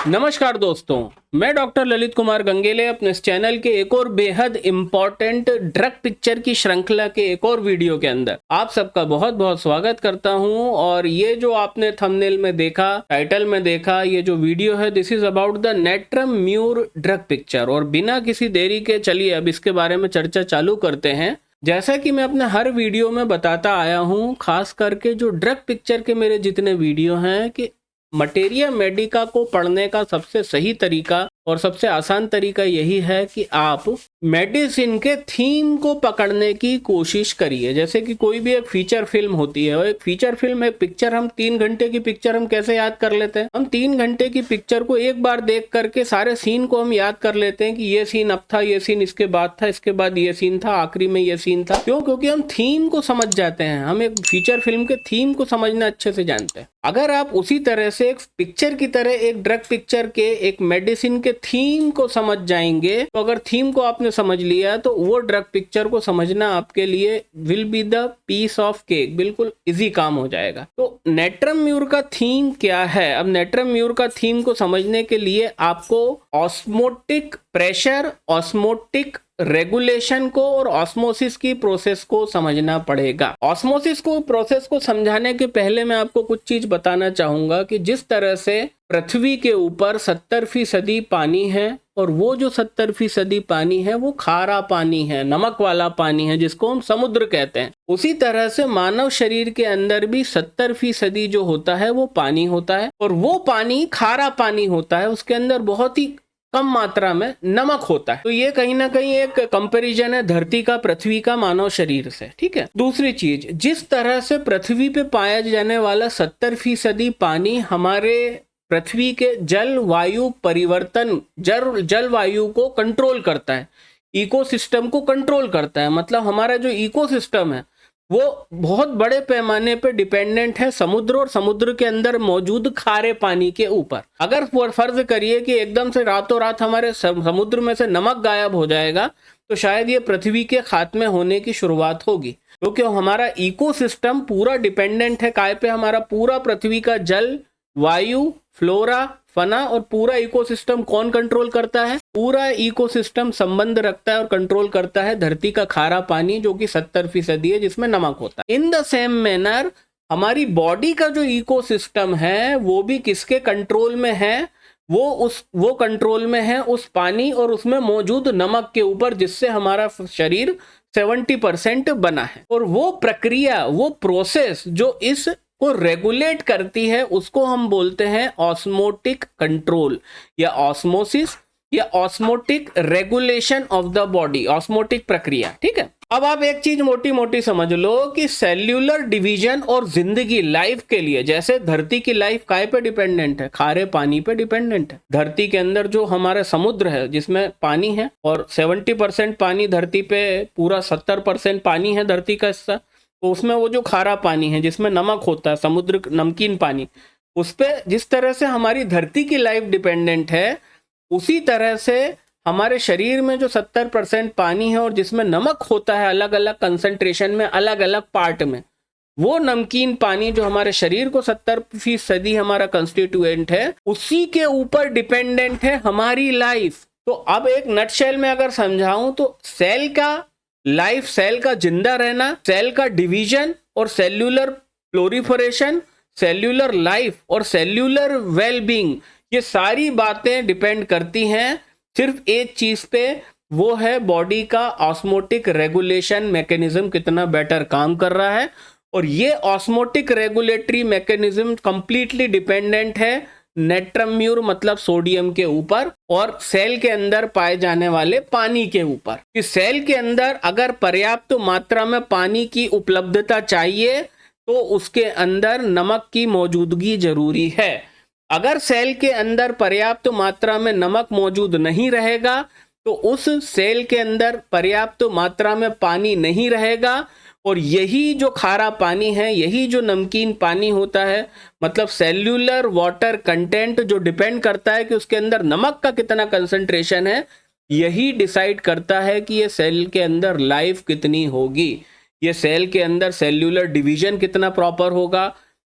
नमस्कार दोस्तों, मैं डॉक्टर ललित कुमार गंगेले अपने इस चैनल के एक और बेहद इम्पॉर्टेंट ड्रग पिक्चर की श्रृंखला के एक और वीडियो के अंदर आप सबका बहुत बहुत स्वागत करता हूं। और ये जो आपने थंबनेल में देखा, टाइटल में देखा, ये जो वीडियो है this is about the natrum mur drug picture. और बिना किसी देरी के चलिए अब इसके बारे में चर्चा चालू करते हैं। जैसा कि मैं अपने हर वीडियो में बताता आया हूं, खास करके जो ड्रग पिक्चर के मेरे जितने वीडियो हैं, कि मटेरिया मेडिका को पढ़ने का सबसे सही तरीका और सबसे आसान तरीका यही है कि आप मेडिसिन के थीम को पकड़ने की कोशिश करिए। जैसे कि कोई भी एक फीचर फिल्म होती है, और एक फीचर फिल्म, एक पिक्चर, हम 3 घंटे की पिक्चर हम कैसे याद कर लेते हैं? हम 3 घंटे की पिक्चर को एक बार देख करके सारे सीन को हम याद कर लेते हैं कि ये सीन अब था, ये सीन इसके बाद था, इसके बाद ये सीन था, आखिरी में ये सीन था। क्यों? क्योंकि हम थीम को समझ जाते हैं, हम एक फीचर फिल्म के थीम को समझना अच्छे से जानते हैं। अगर आप उसी तरह से एक पिक्चर की तरह एक ड्रग पिक्चर के, एक मेडिसिन के थीम को समझ जाएंगे, तो अगर थीम को आपने समझ लिया तो वो ड्रग पिक्चर को समझना आपके लिए will be the piece of cake, बिल्कुल इजी काम हो जाएगा। तो नेट्रम म्यूर का थीम क्या है? अब नेट्रम म्यूर का थीम को समझने के लिए आपको ऑस्मोटिक प्रेशर, ऑस्मोटिक रेगुलेशन को और ऑस्मोसिस की प्रोसेस को समझना पड़ेगा। ऑस्मोसिस को प्रोसेस को समझाने के पहले मैं आपको कुछ चीज बताना चाहूंगा कि जिस तरह से पृथ्वी के ऊपर 70% पानी है, और वो जो 70% पानी है वो खारा पानी है, नमक वाला पानी है, जिसको हम समुद्र कहते हैं। उसी तरह से मानव शरीर के अंदर भी 70% जो होता है वो पानी होता है, और वो पानी खारा पानी होता है। उसके अंदर बहुत ही कम मात्रा में नमक होता है। तो ये कहीं ना कहीं एक कंपैरिजन है धरती का, पृथ्वी का मानव शरीर से, ठीक है। दूसरी चीज, जिस तरह से पृथ्वी पे पाया जाने वाला 70% पानी हमारे पृथ्वी के जलवायु परिवर्तन, जलवायु को कंट्रोल करता है, इकोसिस्टम को कंट्रोल करता है। मतलब हमारा जो इकोसिस्टम है वो बहुत बड़े पैमाने पे डिपेंडेंट है समुद्र और समुद्र के अंदर मौजूद खारे पानी के ऊपर। अगर फर्ज करिए कि एकदम से रातों रात हमारे समुद्र में से नमक गायब हो जाएगा, तो शायद ये पृथ्वी के खात्मे होने की शुरुआत होगी। क्योंकि हमारा इकोसिस्टम पूरा डिपेंडेंट है काय पे? हमारा पूरा पृथ्वी का जल, वायु, फ्लोरा, फना और पूरा इकोसिस्टम कौन कंट्रोल करता है? पूरा इकोसिस्टम संबंध रखता है और कंट्रोल करता है धरती का खारा पानी, जो कि 70% है, जिसमें नमक होता है। इन द सेम मैनर हमारी बॉडी का जो इकोसिस्टम है वो भी किसके कंट्रोल में है? वो कंट्रोल में है उस पानी और उसमें मौजूद नमक के ऊपर, जिससे हमारा शरीर 70% बना है। और वो प्रक्रिया, वो प्रोसेस जो इस को रेगुलेट करती है, उसको हम बोलते हैं ऑस्मोटिक कंट्रोल या ऑस्मोसिस या osmotic regulation of the body, osmotic प्रक्रिया, ठीक है। अब आप एक चीज मोटी मोटी समझ लो कि सेल्यूलर डिवीजन और जिंदगी, लाइफ के लिए, जैसे धरती की लाइफ काय पे डिपेंडेंट है? खारे पानी पे डिपेंडेंट है। धरती के अंदर जो हमारा समुद्र है जिसमें पानी है, और 70% पानी धरती पे, पूरा 70% पानी है धरती का हिस्सा, तो उसमें वो जो खारा पानी है जिसमें नमक होता है, समुद्र नमकीन पानी, उस पे जिस तरह से हमारी धरती की लाइफ डिपेंडेंट है, उसी तरह से हमारे शरीर में जो 70% पानी है और जिसमें नमक होता है अलग अलग कंसंट्रेशन में, अलग अलग पार्ट में, वो नमकीन पानी जो हमारे शरीर को 70% हमारा कंस्टिट्यूएंट है, उसी के ऊपर डिपेंडेंट है हमारी लाइफ। तो अब एक नटशेल में अगर समझाऊं तो सेल का लाइफ, सेल का जिंदा रहना, सेल का डिवीजन और सेल्यूलर प्लोरीफरेशन, सेल्यूलर लाइफ और सेल्यूलर वेलबींग, ये सारी बातें डिपेंड करती हैं सिर्फ एक चीज पे, वो है बॉडी का ऑस्मोटिक रेगुलेशन मैकेनिज्म कितना बेटर काम कर रहा है। और ये osmotic regulatory mechanism completely dependent है नेट्रम म्यूर मतलब सोडियम के ऊपर, और सेल के अंदर पाए जाने वाले पानी के ऊपर। कि सेल के अंदर अगर पर्याप्त मात्रा में पानी की उपलब्धता चाहिए तो उसके अंदर नमक की मौजूदगी जरूरी है। अगर सेल के अंदर पर्याप्त मात्रा में नमक मौजूद नहीं रहेगा तो उस सेल के अंदर पर्याप्त मात्रा में पानी नहीं रहेगा, और यही जो खारा पानी है, यही जो नमकीन पानी होता है, मतलब सेल्यूलर वाटर कंटेंट जो डिपेंड करता है कि उसके अंदर नमक का कितना कंसंट्रेशन है, यही डिसाइड करता है कि ये सेल के अंदर लाइफ कितनी होगी, ये सेल के अंदर सेल्यूलर डिवीजन कितना प्रॉपर होगा,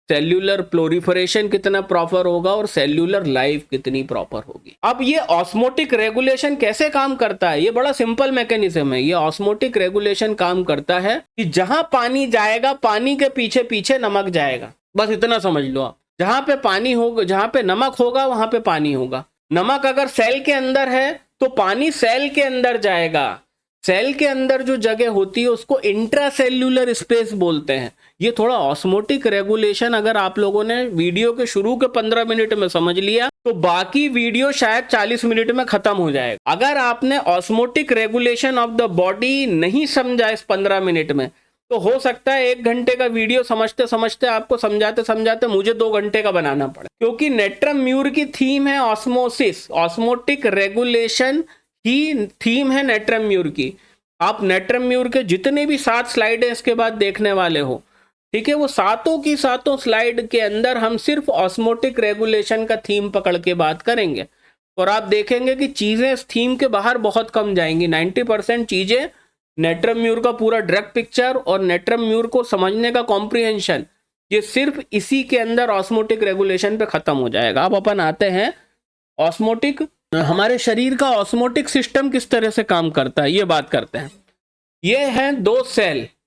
सेल्यूलर प्लोरिफरेशन कितना प्रॉपर होगा और सेल्यूलर लाइफ कितनी प्रॉपर होगी। अब ये ऑस्मोटिक रेगुलेशन कैसे काम करता है, ये बड़ा सिंपल मैकेनिज्म है। ये ऑस्मोटिक रेगुलेशन काम करता है कि जहां पानी जाएगा पानी के पीछे पीछे नमक जाएगा, बस इतना समझ लो आप। जहां पे पानी होगा, जहां पे नमक होगा वहां पे पानी होगा। नमक अगर सेल के अंदर है तो पानी सेल के अंदर जाएगा। सेल के अंदर जो जगह होती है उसको इंट्रासेल्यूलर स्पेस बोलते हैं। ये थोड़ा ऑस्मोटिक रेगुलेशन अगर आप लोगों ने वीडियो के शुरू के 15 मिनट में समझ लिया तो बाकी वीडियो शायद 40 मिनट में खत्म हो जाएगा। अगर आपने osmotic regulation of the body नहीं समझा इस 15 मिनट में तो हो सकता है 1 घंटे का वीडियो समझते समझते आपको समझाते समझाते मुझे 2 घंटे का बनाना पड़े, क्योंकि नेट्रम म्यूर की थीम है ऑस्मोसिस। ऑस्मोटिक रेगुलेशन ही थीम है नेट्रम म्यूर की। आप नेट्रम म्यूर के जितने भी 7 स्लाइड है इसके बाद देखने वाले हो, ठीक है, वो सातों की सातों स्लाइड के अंदर हम सिर्फ ऑस्मोटिक रेगुलेशन का थीम पकड़ के बात करेंगे और आप देखेंगे कि चीजें इस थीम के बाहर बहुत कम जाएंगी। 90% चीजें नेट्रम म्यूर का पूरा ड्रग पिक्चर और नेट्रम म्यूर को समझने का कॉम्प्रिहेंशन ये सिर्फ इसी के अंदर ऑस्मोटिक रेगुलेशन पे खत्म हो जाएगा। अब अपन आते हैं ऑस्मोटिक, हमारे शरीर का ऑस्मोटिक सिस्टम किस तरह से काम करता है ये बात करते हैं। ये हैं 2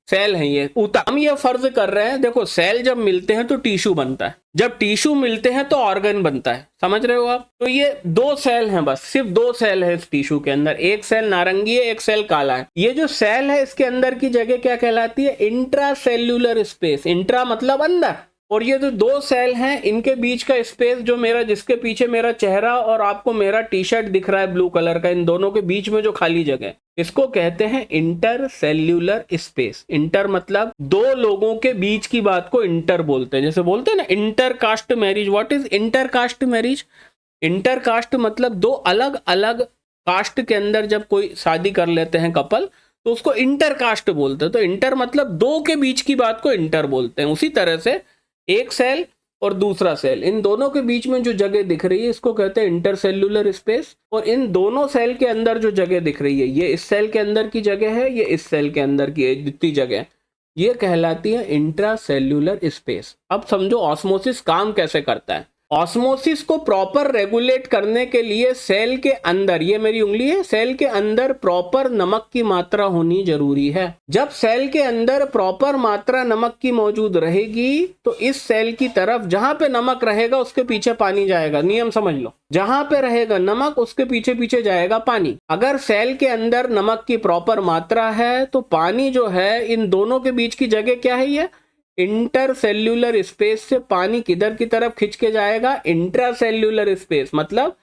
सेल हैं ये ऊतक। हम ये फर्ज कर रहे हैं, देखो सेल जब मिलते हैं तो टिश्यू बनता है, जब टिश्यू मिलते हैं तो ऑर्गन बनता है, समझ रहे हो आप। तो ये 2 सेल हैं, बस सिर्फ 2 सेल है इस टिश्यू के अंदर। एक सेल नारंगी है, एक सेल काला है। ये जो सेल है इसके अंदर की जगह क्या कहलाती है, इंट्रासेल्यूलर स्पेस। इंट्रा मतलब अंदर, और ये जो 2 सेल हैं इनके बीच का स्पेस जो मेरा, जिसके पीछे मेरा चेहरा और आपको मेरा टी शर्ट दिख रहा है ब्लू कलर का, इन दोनों के बीच में जो खाली जगह, इसको कहते हैं इंटरसेल्यूलर स्पेस। इंटर मतलब 2 लोगों के बीच की बात को इंटर बोलते हैं। जैसे बोलते हैं ना intercaste marriage. What is intercaste marriage? Intercaste मतलब 2 अलग अलग कास्ट के अंदर जब कोई शादी कर लेते हैं कपल तो उसको इंटरकास्ट बोलते हैं। तो इंटर मतलब 2 के बीच की बात को इंटर बोलते हैं। उसी तरह से एक सेल और दूसरा सेल, इन दोनों के बीच में जो जगह दिख रही है इसको कहते हैं इंटरसेल्यूलर स्पेस। और इन दोनों सेल के अंदर जो जगह दिख रही है, ये इस सेल के अंदर की जगह है, ये इस सेल के अंदर की जितनी जगह, ये कहलाती है इंट्रासेल्यूलर स्पेस। अब समझो ऑस्मोसिस काम कैसे करता है। ऑस्मोसिस को प्रॉपर रेगुलेट करने के लिए सेल के अंदर, ये मेरी उंगली है, सेल के अंदर प्रॉपर नमक की मात्रा होनी जरूरी है। जब सेल के अंदर प्रॉपर मात्रा नमक की मौजूद रहेगी तो इस सेल की तरफ जहां पे नमक रहेगा उसके पीछे पानी जाएगा। नियम समझ लो, जहां पे रहेगा नमक उसके पीछे पीछे जाएगा पानी। अगर सेल के अंदर नमक की प्रॉपर मात्रा है तो पानी जो है, इन दोनों के बीच की जगह क्या है, ये इंटरसेल्यूलर स्पेस से पानी किधर की तरफ खिंच के जाएगा, इंट्रासेल्यूलर स्पेस मतलब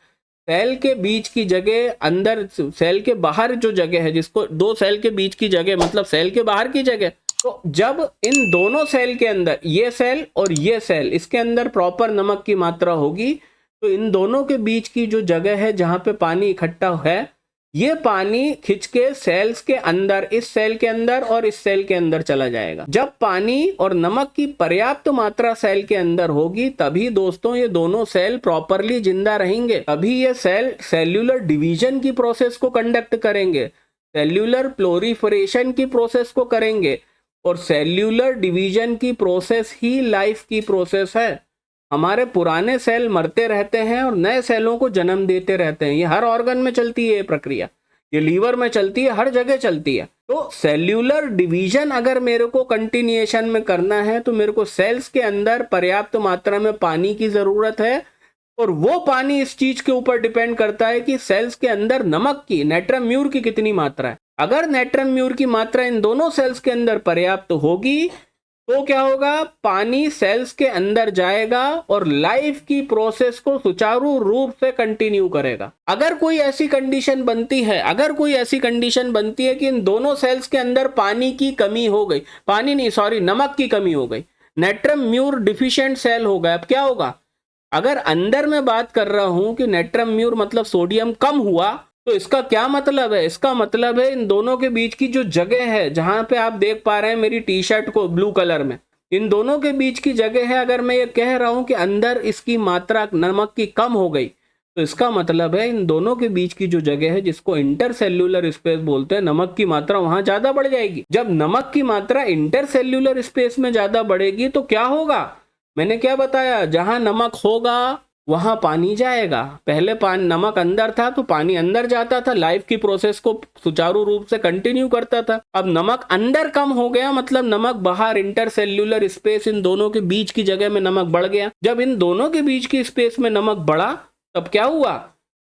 सेल के बीच की जगह, अंदर सेल के बाहर जो जगह है, जिसको 2 सेल के बीच की जगह मतलब सेल के बाहर की जगह। तो जब इन दोनों सेल के अंदर, ये सेल और ये सेल, इसके अंदर प्रॉपर नमक की मात्रा होगी तो इन दोनों के बीच की जो जगह है जहां पे पानी इकट्ठा है, ये पानी खिंच के सेल्स के अंदर, इस सेल के अंदर और इस सेल के अंदर चला जाएगा। जब पानी और नमक की पर्याप्त मात्रा सेल के अंदर होगी तभी दोस्तों ये दोनों सेल प्रॉपरली जिंदा रहेंगे, तभी ये सेल सेल्यूलर डिवीजन की प्रोसेस को कंडक्ट करेंगे, सेल्यूलर प्लोरिफरेशन की प्रोसेस को करेंगे। और सेल्यूलर डिवीजन की प्रोसेस ही लाइफ की प्रोसेस है। हमारे पुराने सेल मरते रहते हैं और नए सेलों को जन्म देते रहते हैं। ये हर ऑर्गन में चलती है ये प्रक्रिया, ये लीवर में चलती है, हर जगह चलती है। तो सेल्यूलर डिवीजन अगर मेरे को कंटिन्यूएशन में करना है तो मेरे को सेल्स के अंदर पर्याप्त मात्रा में पानी की जरूरत है, और वो पानी इस चीज के ऊपर डिपेंड करता है कि सेल्स के अंदर नमक की, नेट्रम म्यूर की कितनी मात्रा है। अगर नेट्रम म्यूर की मात्रा इन दोनों सेल्स के अंदर पर्याप्त होगी तो क्या होगा, पानी सेल्स के अंदर जाएगा और लाइफ की प्रोसेस को सुचारू रूप से कंटिन्यू करेगा। अगर कोई ऐसी कंडीशन बनती है, अगर कोई ऐसी कंडीशन बनती है कि इन दोनों सेल्स के अंदर पानी की कमी हो गई, पानी नहीं सॉरी नमक की कमी हो गई, नेट्रम म्यूर डिफिशिएंट सेल हो गया, अब क्या होगा। अगर अंदर मैं बात कर रहा हूं कि नेट्रम म्यूर मतलब सोडियम कम हुआ, तो इसका क्या मतलब है, इसका मतलब है इन दोनों के बीच की जो जगह है, जहां पे आप देख पा रहे हैं मेरी टी शर्ट को ब्लू कलर में, इन दोनों के बीच की जगह है, अगर मैं ये कह रहा हूं कि अंदर इसकी मात्रा नमक की कम हो गई, तो इसका मतलब है इन दोनों के बीच की जो जगह है जिसको इंटरसेल्यूलर स्पेस बोलते हैं, नमक की मात्रा वहां ज्यादा बढ़ जाएगी। जब नमक की मात्रा इंटरसेल्यूलर स्पेस में ज्यादा बढ़ेगी तो क्या होगा, मैंने क्या बताया, जहां नमक होगा वहां पानी जाएगा। पहले नमक अंदर था तो पानी अंदर जाता था, लाइफ की प्रोसेस को सुचारू रूप से कंटिन्यू करता था। अब नमक अंदर कम हो गया, मतलब नमक बाहर, इंटरसेल्यूलर स्पेस, इन दोनों के बीच की जगह में नमक बढ़ गया। जब इन दोनों के बीच की स्पेस में नमक बढ़ा तब क्या हुआ,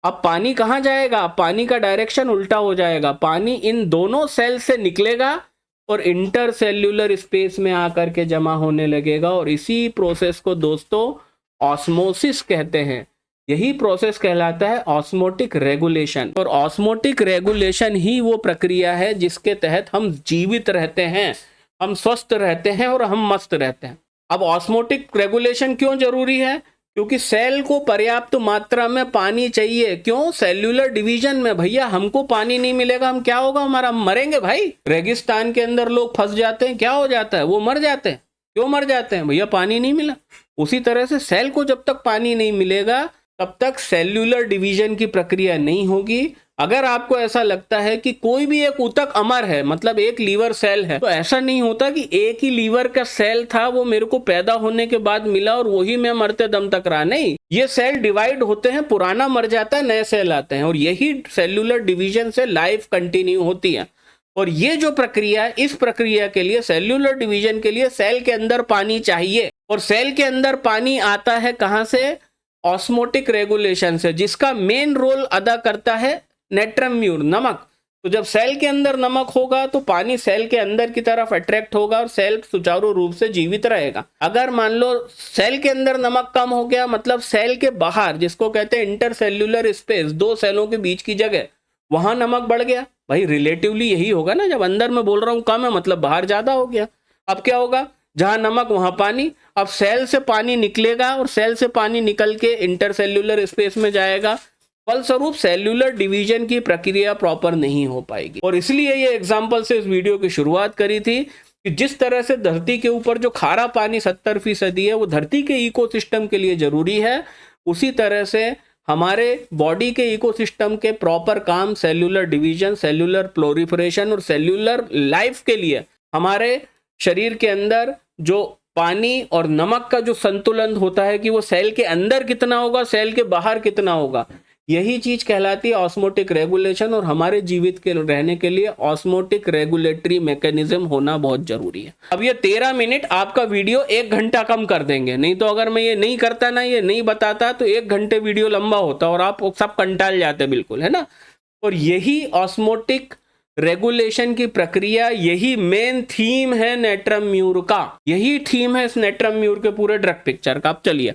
अब पानी कहाँ जाएगा, पानी का डायरेक्शन उल्टा हो जाएगा। पानी इन दोनों सेल से निकलेगा और इंटरसेल्यूलर स्पेस में आकर के जमा होने लगेगा, और इसी प्रोसेस को दोस्तों ऑस्मोसिस कहते हैं। यही प्रोसेस कहलाता है ऑस्मोटिक रेगुलेशन। और ऑस्मोटिक रेगुलेशन ही वो प्रक्रिया है जिसके तहत हम जीवित रहते हैं, हम स्वस्थ रहते हैं और हम मस्त रहते हैं। अब ऑस्मोटिक रेगुलेशन क्यों जरूरी है, क्योंकि सेल को पर्याप्त मात्रा में पानी चाहिए। क्यों, सेल्यूलर डिवीजन में भैया हमको पानी नहीं मिलेगा, हम क्या होगा हमारा, हम मरेंगे भाई। रेगिस्तान के अंदर लोग फंस जाते हैं, क्या हो जाता है, वो मर जाते हैं। क्यों मर जाते हैं, भैया पानी नहीं मिला। उसी तरह से सेल को जब तक पानी नहीं मिलेगा तब तक सेल्यूलर डिवीजन की प्रक्रिया नहीं होगी। अगर आपको ऐसा लगता है कि कोई भी एक ऊतक अमर है, मतलब एक लीवर सेल है, तो ऐसा नहीं होता कि एक ही लीवर का सेल था, वो मेरे को पैदा होने के बाद मिला और वही मैं मरते दम तक रहा। नहीं, ये सेल डिवाइड होते हैं, पुराना मर जाता है, नए सेल आते हैं, और यही सेल्यूलर डिवीजन से लाइफ कंटिन्यू होती है। और ये जो प्रक्रिया है, इस प्रक्रिया के लिए, सेल्यूलर डिवीजन के लिए सेल के अंदर पानी चाहिए। और सेल के अंदर पानी आता है कहां से, ऑस्मोटिक रेगुलेशन से, जिसका मेन रोल अदा करता है नेट्रम म्यूर, नमक। तो जब सेल के अंदर नमक होगा तो पानी सेल के अंदर की तरफ अट्रैक्ट होगा और सेल सुचारू रूप से जीवित रहेगा। अगर मान लो सेल के अंदर नमक कम हो गया, मतलब सेल के बाहर, जिसको कहते हैं इंटरसेल्यूलर स्पेस, दो सेलों के बीच की जगह, वहां नमक बढ़ गया। भाई रिलेटिवली यही होगा ना, जब अंदर में बोल रहा हूं कम है मतलब बाहर ज्यादा हो गया। अब क्या होगा, जहां नमक वहां पानी। अब सेल से पानी निकलेगा और सेल से पानी निकल के इंटरसेल्यूलर स्पेस में जाएगा, फलस्वरूप सेल्यूलर डिवीजन की प्रक्रिया प्रॉपर नहीं हो पाएगी। और इसलिए ये एग्जांपल से इस वीडियो की शुरुआत करी थी कि जिस तरह से धरती के ऊपर जो खारा पानी 70% है वो धरती के इकोसिस्टम के लिए जरूरी है, उसी तरह से हमारे बॉडी के इकोसिस्टम के प्रॉपर काम, सेल्यूलर डिवीजन, सेल्यूलर प्लोरिफरेशन और सेल्यूलर लाइफ के लिए हमारे शरीर के अंदर जो पानी और नमक का जो संतुलन होता है कि वो सेल के अंदर कितना होगा, सेल के बाहर कितना होगा, यही चीज कहलाती है ऑस्मोटिक रेगुलेशन। और हमारे जीवित के रहने के लिए ऑस्मोटिक रेगुलेटरी मैकेनिज्म होना बहुत जरूरी है। अब ये 13 मिनट आपका वीडियो 1 घंटा कम कर देंगे, नहीं तो अगर मैं ये नहीं करता ना, ये नहीं बताता, तो 1 घंटे वीडियो लंबा होता और आप सब कंटाल जाते बिल्कुल, है ना। और यही ऑस्मोटिक रेगुलेशन की प्रक्रिया, यही मेन थीम है नेट्रम म्यूर का, यही थीम है इस नेट्रम म्यूर के पूरे ड्रग पिक्चर का। अब चलिए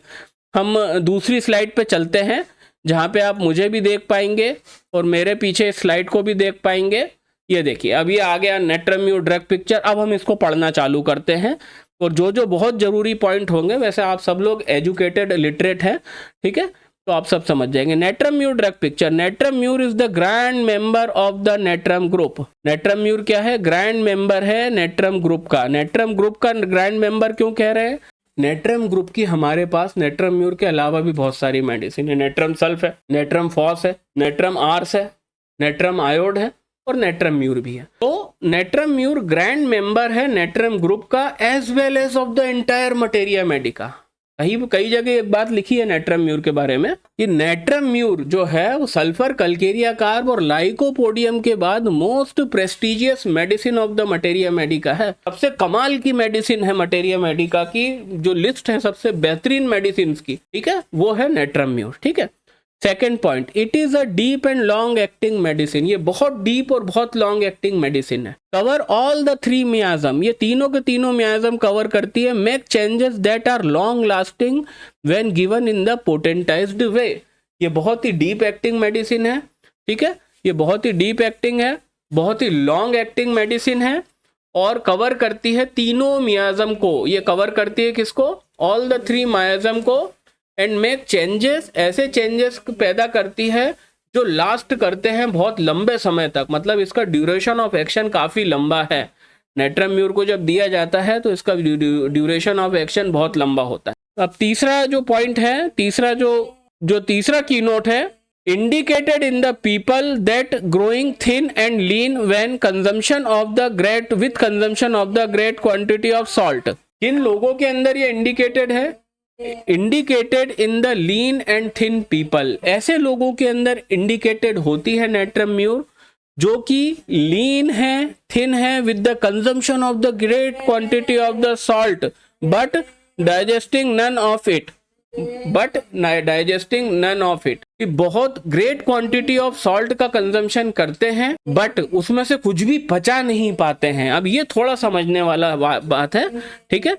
हम दूसरी स्लाइड पे चलते हैं, जहां पे आप मुझे भी देख पाएंगे और मेरे पीछे स्लाइड को भी देख पाएंगे। ये देखिए, अब ये आ गया नेट्रम म्यूर ड्रग पिक्चर। अब हम इसको पढ़ना चालू करते हैं, और जो जो बहुत जरूरी पॉइंट होंगे, वैसे आप सब लोग एजुकेटेड लिटरेट हैं, ठीक है, तो आप सब समझ जाएंगे। Natrum mur drug picture. Natrum mur is the grand member of the natrum group. Natrum mur क्या है, ग्रैंड मेंबर है नेट्रम ग्रुप का। नेट्रम ग्रुप का ग्रैंड मेंबर क्यों कह रहे हैं, नेट्रम ग्रुप की हमारे पास नेट्रम म्यूर के अलावा भी बहुत सारी मेडिसिन है। नेट्रम सल्फ है, नेट्रम फॉस है, नेट्रम आर्स है, नेट्रम आयोड है और नेट्रम म्यूर भी है। तो नेट्रम म्यूर ग्रैंड मेंबर है नेट्रम ग्रुप का, as well as of the entire materia medica. कई जगह एक बात लिखी है नेट्रम म्यूर के बारे में कि नेट्रम म्यूर जो है वो सल्फर, कल्केरिया कार्ब और लाइकोपोडियम के बाद most prestigious medicine of the materia Medica है। सबसे कमाल की मेडिसिन है मटेरिया मेडिका की, जो लिस्ट है सबसे बेहतरीन मेडिसिन की, ठीक है, वो है नेट्रम म्यूर, ठीक है। Second point, it is a deep and long acting medicine. ये बहुत डीप और बहुत लॉन्ग एक्टिंग मेडिसिन है। कवर ऑल द 3 मियाजम, ये तीनों के तीनों मियाजम कवर करती है। Make changes that are long lasting when given in the potentised way. ये बहुत ही डीप एक्टिंग मेडिसिन है, ठीक है, ये बहुत ही डीप एक्टिंग है, बहुत ही लॉन्ग एक्टिंग मेडिसिन है, और कवर करती है तीनों मियाजम को। ये कवर करती है किसको, ऑल द 3 मियाजम को। एंड मेक चेंजेस, ऐसे चेंजेस पैदा करती है जो लास्ट करते हैं बहुत लंबे समय तक, मतलब इसका ड्यूरेशन ऑफ एक्शन काफ़ी लंबा है। नेट्रम म्यूर को जब दिया जाता है तो इसका ड्यूरेशन ऑफ एक्शन बहुत लंबा होता है। अब तीसरा जो पॉइंट है, तीसरा की नोट है, indicated in the people that growing thin and lean when consumption of the great quantity of salt. किन लोगों के अंदर ये इंडिकेटेड है, indicated in the lean and thin people, ऐसे लोगों के अंदर इंडिकेटेड होती है नेट्रम म्यूर जो कि लीन है, थिन है, with the consumption of the great quantity of the salt but digesting none of it, कि बहुत ग्रेट क्वांटिटी ऑफ सॉल्ट का कंजम्पशन करते हैं बट उसमें से कुछ भी पचा नहीं पाते हैं। अब ये थोड़ा समझने वाला बात है, ठीक है।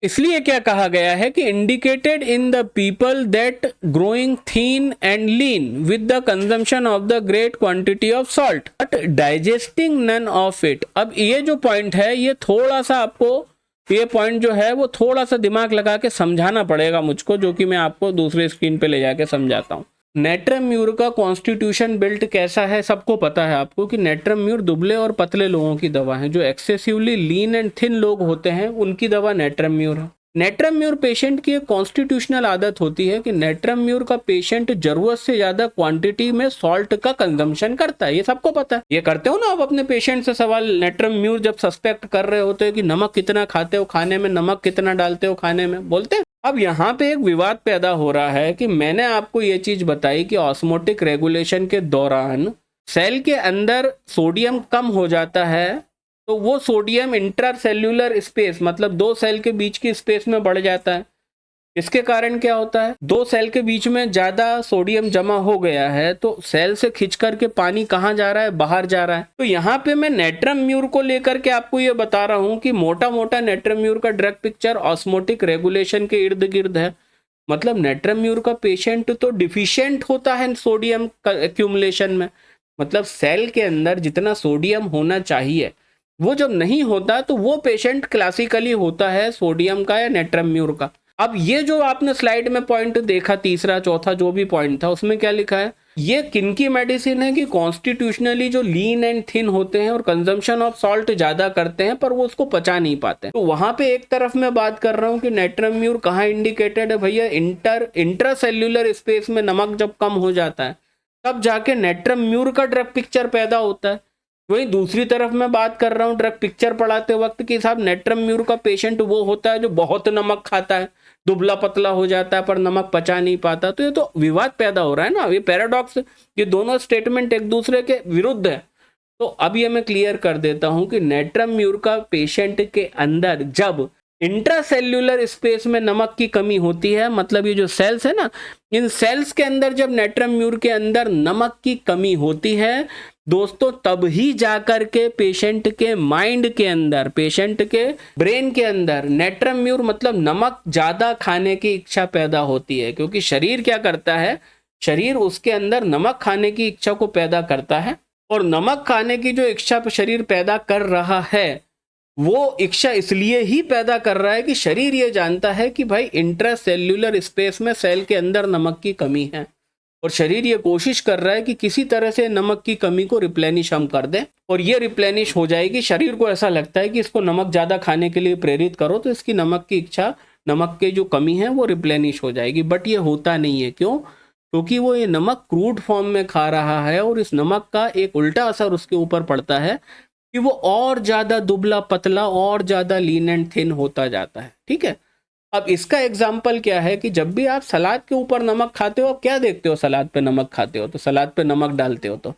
इसलिए क्या कहा गया है कि indicated in the people that growing thin and lean with the consumption of the great quantity of salt but digesting none of it. अब ये जो पॉइंट है, ये थोड़ा सा आपको, ये पॉइंट जो है वो थोड़ा सा दिमाग लगा के समझाना पड़ेगा मुझको, जो कि मैं आपको दूसरे स्क्रीन पे ले जाके समझाता हूँ। नेट्रम म्यूर का कॉन्स्टिट्यूशन बिल्ट कैसा है, सबको पता है आपको कि नेट्रम म्यूर दुबले और पतले लोगों की दवा है। जो एक्सेसिवली लीन एंड थिन लोग होते हैं उनकी दवा नेट्रम म्यूर है। नेट्रम म्यूर पेशेंट की एक कॉन्स्टिट्यूशनल आदत होती है कि नेट्रम म्यूर का पेशेंट जरूरत से ज्यादा क्वांटिटी में सॉल्ट का कंजम्पशन करता है, ये सबको पता है। ये करते हो ना आप अपने पेशेंट से सवाल, नेट्रम म्यूर जब सस्पेक्ट कर रहे होते हैं कि नमक कितना खाते हो खाने में, नमक कितना डालते हो खाने में, बोलते हैं। अब यहाँ पे एक विवाद पैदा हो रहा है कि मैंने आपको ये चीज बताई कि ऑस्मोटिक रेगुलेशन के दौरान सेल के अंदर सोडियम कम हो जाता है, तो वो सोडियम इंट्रासेल्यूलर स्पेस मतलब दो सेल के बीच की स्पेस में बढ़ जाता है। इसके कारण क्या होता है, दो सेल के बीच में ज्यादा सोडियम जमा हो गया है तो सेल से खिंच करके पानी कहाँ जा रहा है, बाहर जा रहा है। तो यहाँ पे मैं नेट्रम म्यूर को लेकर के आपको ये बता रहा हूँ कि मोटा मोटा नेट्रम म्यूर का ड्रग पिक्चर ऑस्मोटिक रेगुलेशन के इर्द गिर्द है। मतलब नेट्रम म्यूर का पेशेंट तो डिफिशियंट होता है सोडियम एक्यूमुलेशन में, मतलब सेल के अंदर जितना सोडियम होना चाहिए वो जब नहीं होता तो वो पेशेंट क्लासिकली होता है सोडियम का या नेट्रम म्यूर का। अब ये जो आपने स्लाइड में पॉइंट देखा, तीसरा चौथा जो भी पॉइंट था, उसमें क्या लिखा है, ये किनकी मेडिसिन है कि कॉन्स्टिट्यूशनली जो लीन एंड थिन होते हैं और कंजम्पशन ऑफ सॉल्ट ज्यादा करते हैं पर वो उसको पचा नहीं पाते। तो वहां पे एक तरफ मैं बात कर रहा हूँ कि नेट्रम म्यूर कहाँ इंडिकेटेड है भैया, इंट्रासेल्यूलर स्पेस में नमक जब कम हो जाता है तब जाके नेट्रम म्यूर का ड्रग पिक्चर पैदा होता है। वहीं दूसरी तरफ मैं बात कर रहा हूँ ड्रग पिक्चर पढ़ाते वक्त कि साहब नेट्रम म्यूर का पेशेंट वो होता है जो बहुत नमक खाता है, दुबला पतला हो जाता है पर नमक पचा नहीं पाता। तो ये तो विवाद पैदा हो रहा है ना, ये पैराडॉक्स, ये दोनों स्टेटमेंट एक दूसरे के विरुद्ध है। तो अब ये मैं क्लियर कर देता हूं कि नेट्रम म्यूर का पेशेंट के अंदर जब इंट्रासेल्यूलर स्पेस में नमक की कमी होती है, मतलब ये जो सेल्स है ना, इन सेल्स के अंदर जब नेट्रम म्यूर के अंदर नमक की कमी होती है दोस्तों, तब ही जाकर के पेशेंट के माइंड के अंदर, पेशेंट के ब्रेन के अंदर नेट्रम म्यूर मतलब नमक ज्यादा खाने की इच्छा पैदा होती है। क्योंकि शरीर क्या करता है, शरीर उसके अंदर नमक खाने की इच्छा को पैदा करता है और नमक खाने की जो इच्छा शरीर पैदा कर रहा है वो इच्छा इसलिए ही पैदा कर रहा है कि शरीर ये जानता है कि भाई इंट्रासेल्यूलर स्पेस में सेल के अंदर नमक की कमी है और शरीर ये कोशिश कर रहा है कि किसी तरह से नमक की कमी को रिप्लेनिश हम कर दें, और ये रिप्लेनिश हो जाएगी। शरीर को ऐसा लगता है कि इसको नमक ज़्यादा खाने के लिए प्रेरित करो तो इसकी नमक की इच्छा, नमक की जो कमी है वो रिप्लेनिश हो जाएगी। बट ये होता नहीं है, क्यों? क्योंकि वो ये नमक क्रूड फॉर्म में खा रहा है और इस नमक का एक उल्टा असर उसके ऊपर पड़ता है कि वो और ज़्यादा दुबला पतला और ज़्यादा लीन एंड थिन होता जाता है। ठीक है, अब इसका एग्जाम्पल क्या है कि जब भी आप सलाद के ऊपर नमक खाते हो, आप क्या देखते हो, सलाद पे नमक खाते हो तो सलाद पे नमक डालते हो। तो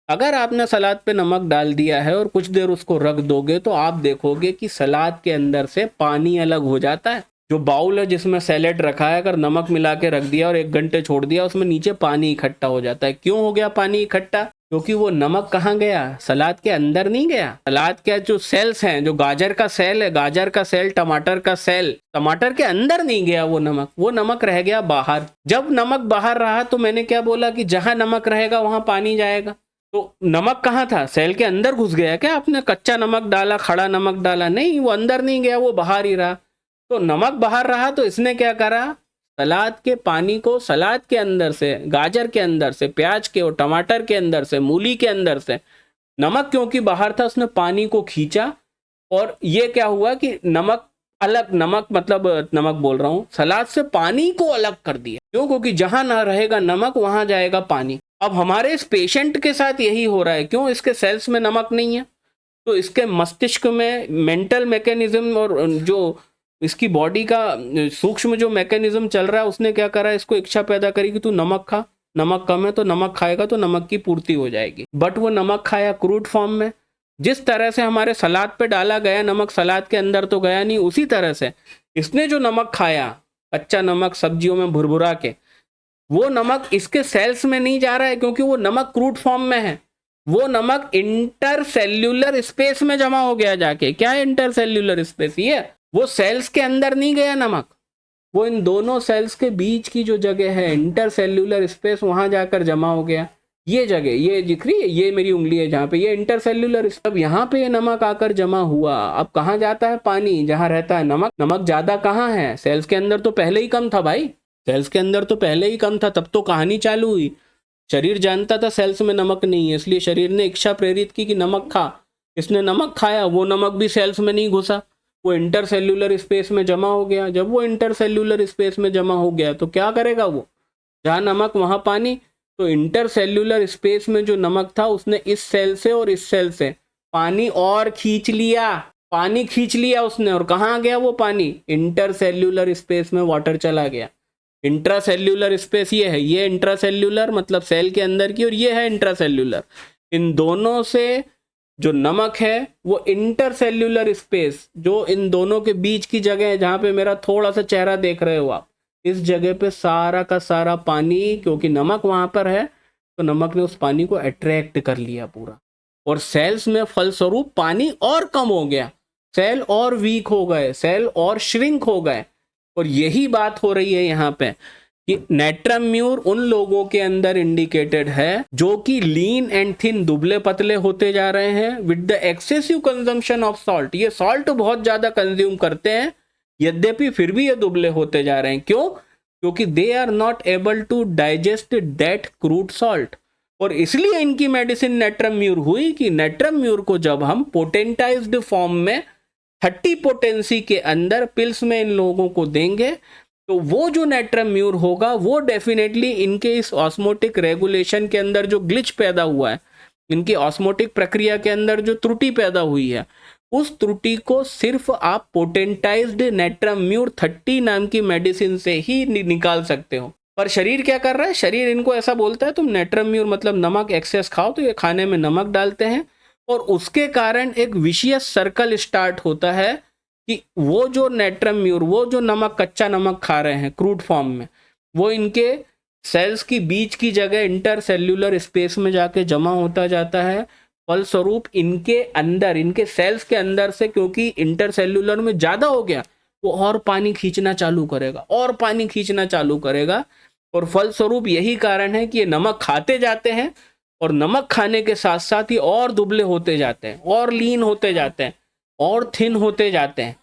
अगर आपने सलाद पे नमक डाल दिया है और कुछ देर उसको रख दोगे तो आप देखोगे कि सलाद के अंदर से पानी अलग हो जाता है। जो बाउल है जिसमें सैलेड रखा है, अगर नमक मिला के रख दिया और 1 घंटे छोड़ दिया, उसमें नीचे पानी इकट्ठा हो जाता है। क्यों हो गया पानी इकट्ठा? क्योंकि वो नमक कहाँ गया, सलाद के अंदर नहीं गया। सलाद के जो सेल्स हैं, जो गाजर का सेल है, गाजर का सेल, टमाटर का सेल, टमाटर के अंदर नहीं गया वो नमक रह गया बाहर। जब नमक बाहर रहा तो मैंने क्या बोला कि जहां नमक रहेगा वहां पानी जाएगा। तो नमक कहाँ था, सेल के अंदर घुस गया क्या? आपने कच्चा नमक डाला, खड़ा नमक डाला? नहीं, वो अंदर नहीं गया, वो बाहर ही रहा। तो नमक बाहर रहा तो इसने क्या करा, सलाद के पानी को सलाद के अंदर से, गाजर के अंदर से, प्याज के और टमाटर के अंदर से, मूली के अंदर से, नमक क्योंकि बाहर था उसने पानी को खींचा और ये क्या हुआ कि नमक अलग, नमक मतलब नमक बोल रहा हूँ, सलाद से पानी को अलग कर दिया। क्यों? क्योंकि जहां ना रहेगा नमक वहां जाएगा पानी। अब हमारे इस पेशेंट के साथ यही हो रहा है। क्यों? इसके सेल्स में नमक नहीं है, तो इसके मस्तिष्क में मेंटल मैकेनिज्म और जो इसकी बॉडी का सूक्ष्म जो मैकेनिज्म चल रहा है, उसने क्या करा, इसको इच्छा पैदा करी कि तू नमक खा, नमक कम है तो नमक खाएगा तो नमक की पूर्ति हो जाएगी। बट वो नमक खाया क्रूड फॉर्म में। जिस तरह से हमारे सलाद पे डाला गया नमक सलाद के अंदर तो गया नहीं, उसी तरह से इसने जो नमक खाया, कच्चा नमक सब्जियों में भुरभुरा के, वो नमक इसके सेल्स में नहीं जा रहा है क्योंकि वो नमक क्रूड फॉर्म में है। वो नमक इंटरसेल्यूलर स्पेस में जमा हो गया जाके। क्या है इंटरसेल्यूलर स्पेस? ये वो सेल्स के अंदर नहीं गया नमक, वो इन दोनों सेल्स के बीच की जो जगह है इंटरसेल्यूलर स्पेस, वहां जाकर जमा हो गया। ये जगह ये दिख रही है, ये मेरी उंगली है जहाँ पे, ये इंटरसेल्यूलर, अब यहाँ पे ये नमक आकर जमा हुआ। अब कहाँ जाता है? पानी, जहाँ रहता है नमक। नमक ज्यादा कहाँ है? सेल्स के अंदर तो पहले ही कम था भाई, सेल्स के अंदर तो पहले ही कम था, तब तो कहानी चालू हुई। शरीर जानता था सेल्स में नमक नहीं है, इसलिए शरीर ने इच्छा प्रेरित की कि नमक खा। इसने नमक खाया, वो नमक भी सेल्स में नहीं घुसा, वो इंटरसेल्यूलर स्पेस में जमा हो गया। जब वो इंटरसेल्यूलर स्पेस में जमा हो गया तो क्या करेगा वो? जहाँ नमक वहाँ पानी। तो इंटरसेल्यूलर स्पेस में जो नमक था उसने इस सेल से और इस सेल से पानी और खींच लिया, पानी खींच लिया उसने। और कहाँ गया वो पानी? इंटरसेल्यूलर स्पेस में वाटर चला गया। इंट्रासेल्यूलर स्पेस ये है, ये इंट्रासेल्यूलर मतलब सेल के अंदर की, और ये है इंट्रासेल्यूलर। इन दोनों से जो नमक है वो इंटरसेल्यूलर स्पेस, जो इन दोनों के बीच की जगह है, जहाँ पे मेरा थोड़ा सा चेहरा देख रहे हो आप, इस जगह पे सारा का सारा पानी, क्योंकि नमक वहां पर है तो नमक ने उस पानी को अट्रैक्ट कर लिया पूरा। और सेल्स में फलस्वरूप पानी और कम हो गया, सेल और वीक हो गए, सेल और श्रिंक हो गए। और यही बात हो रही है यहाँ पे कि नेट्रम म्यूर उन लोगों के अंदर इंडिकेटेड है जो कि लीन एंड थिन, दुबले पतले होते जा रहे हैं with the excessive consumption of salt. ये सॉल्ट बहुत ज्यादा कंज्यूम करते हैं, यद्यपि फिर भी ये दुबले होते जा रहे हैं। क्यों? क्योंकि they are not able to digest that crude salt. और इसलिए इनकी मेडिसिन नेट्रम म्यूर हुई कि नेट्रम म्यूर को जब हम पोटेंटाइज्ड फॉर्म में 30 पोटेंसी के अंदर पिल्स में इन लोगों को देंगे तो वो जो नेट्रम म्यूर होगा वो डेफिनेटली इनके इस ऑस्मोटिक रेगुलेशन के अंदर जो ग्लिच पैदा हुआ है, इनकी ऑस्मोटिक प्रक्रिया के अंदर जो त्रुटि पैदा हुई है, उस त्रुटि को सिर्फ आप पोटेंटाइज्ड नेट्रम म्यूर 30 नाम की मेडिसिन से ही निकाल सकते हो। पर शरीर क्या कर रहा है? शरीर इनको ऐसा बोलता है तुम नेट्रम म्यूर मतलब नमक एक्सेस खाओ, तो ये खाने में नमक डालते हैं और उसके कारण एक विशियस सर्कल स्टार्ट होता है कि वो जो नेट्रम म्यूर, वो जो नमक, कच्चा नमक खा रहे हैं क्रूड फॉर्म में, वो इनके सेल्स की बीच की जगह इंटरसेल्यूलर स्पेस में जाके जमा होता जाता है। फलस्वरूप इनके अंदर, इनके सेल्स के अंदर से, क्योंकि इंटरसेल्यूलर में ज़्यादा हो गया, वो और पानी खींचना चालू करेगा, और पानी खींचना चालू करेगा। और फलस्वरूप यही कारण है कि ये नमक खाते जाते हैं और नमक खाने के साथ साथ ही और दुबले होते जाते हैं, और लीन होते जाते हैं, और थिन होते जाते हैं।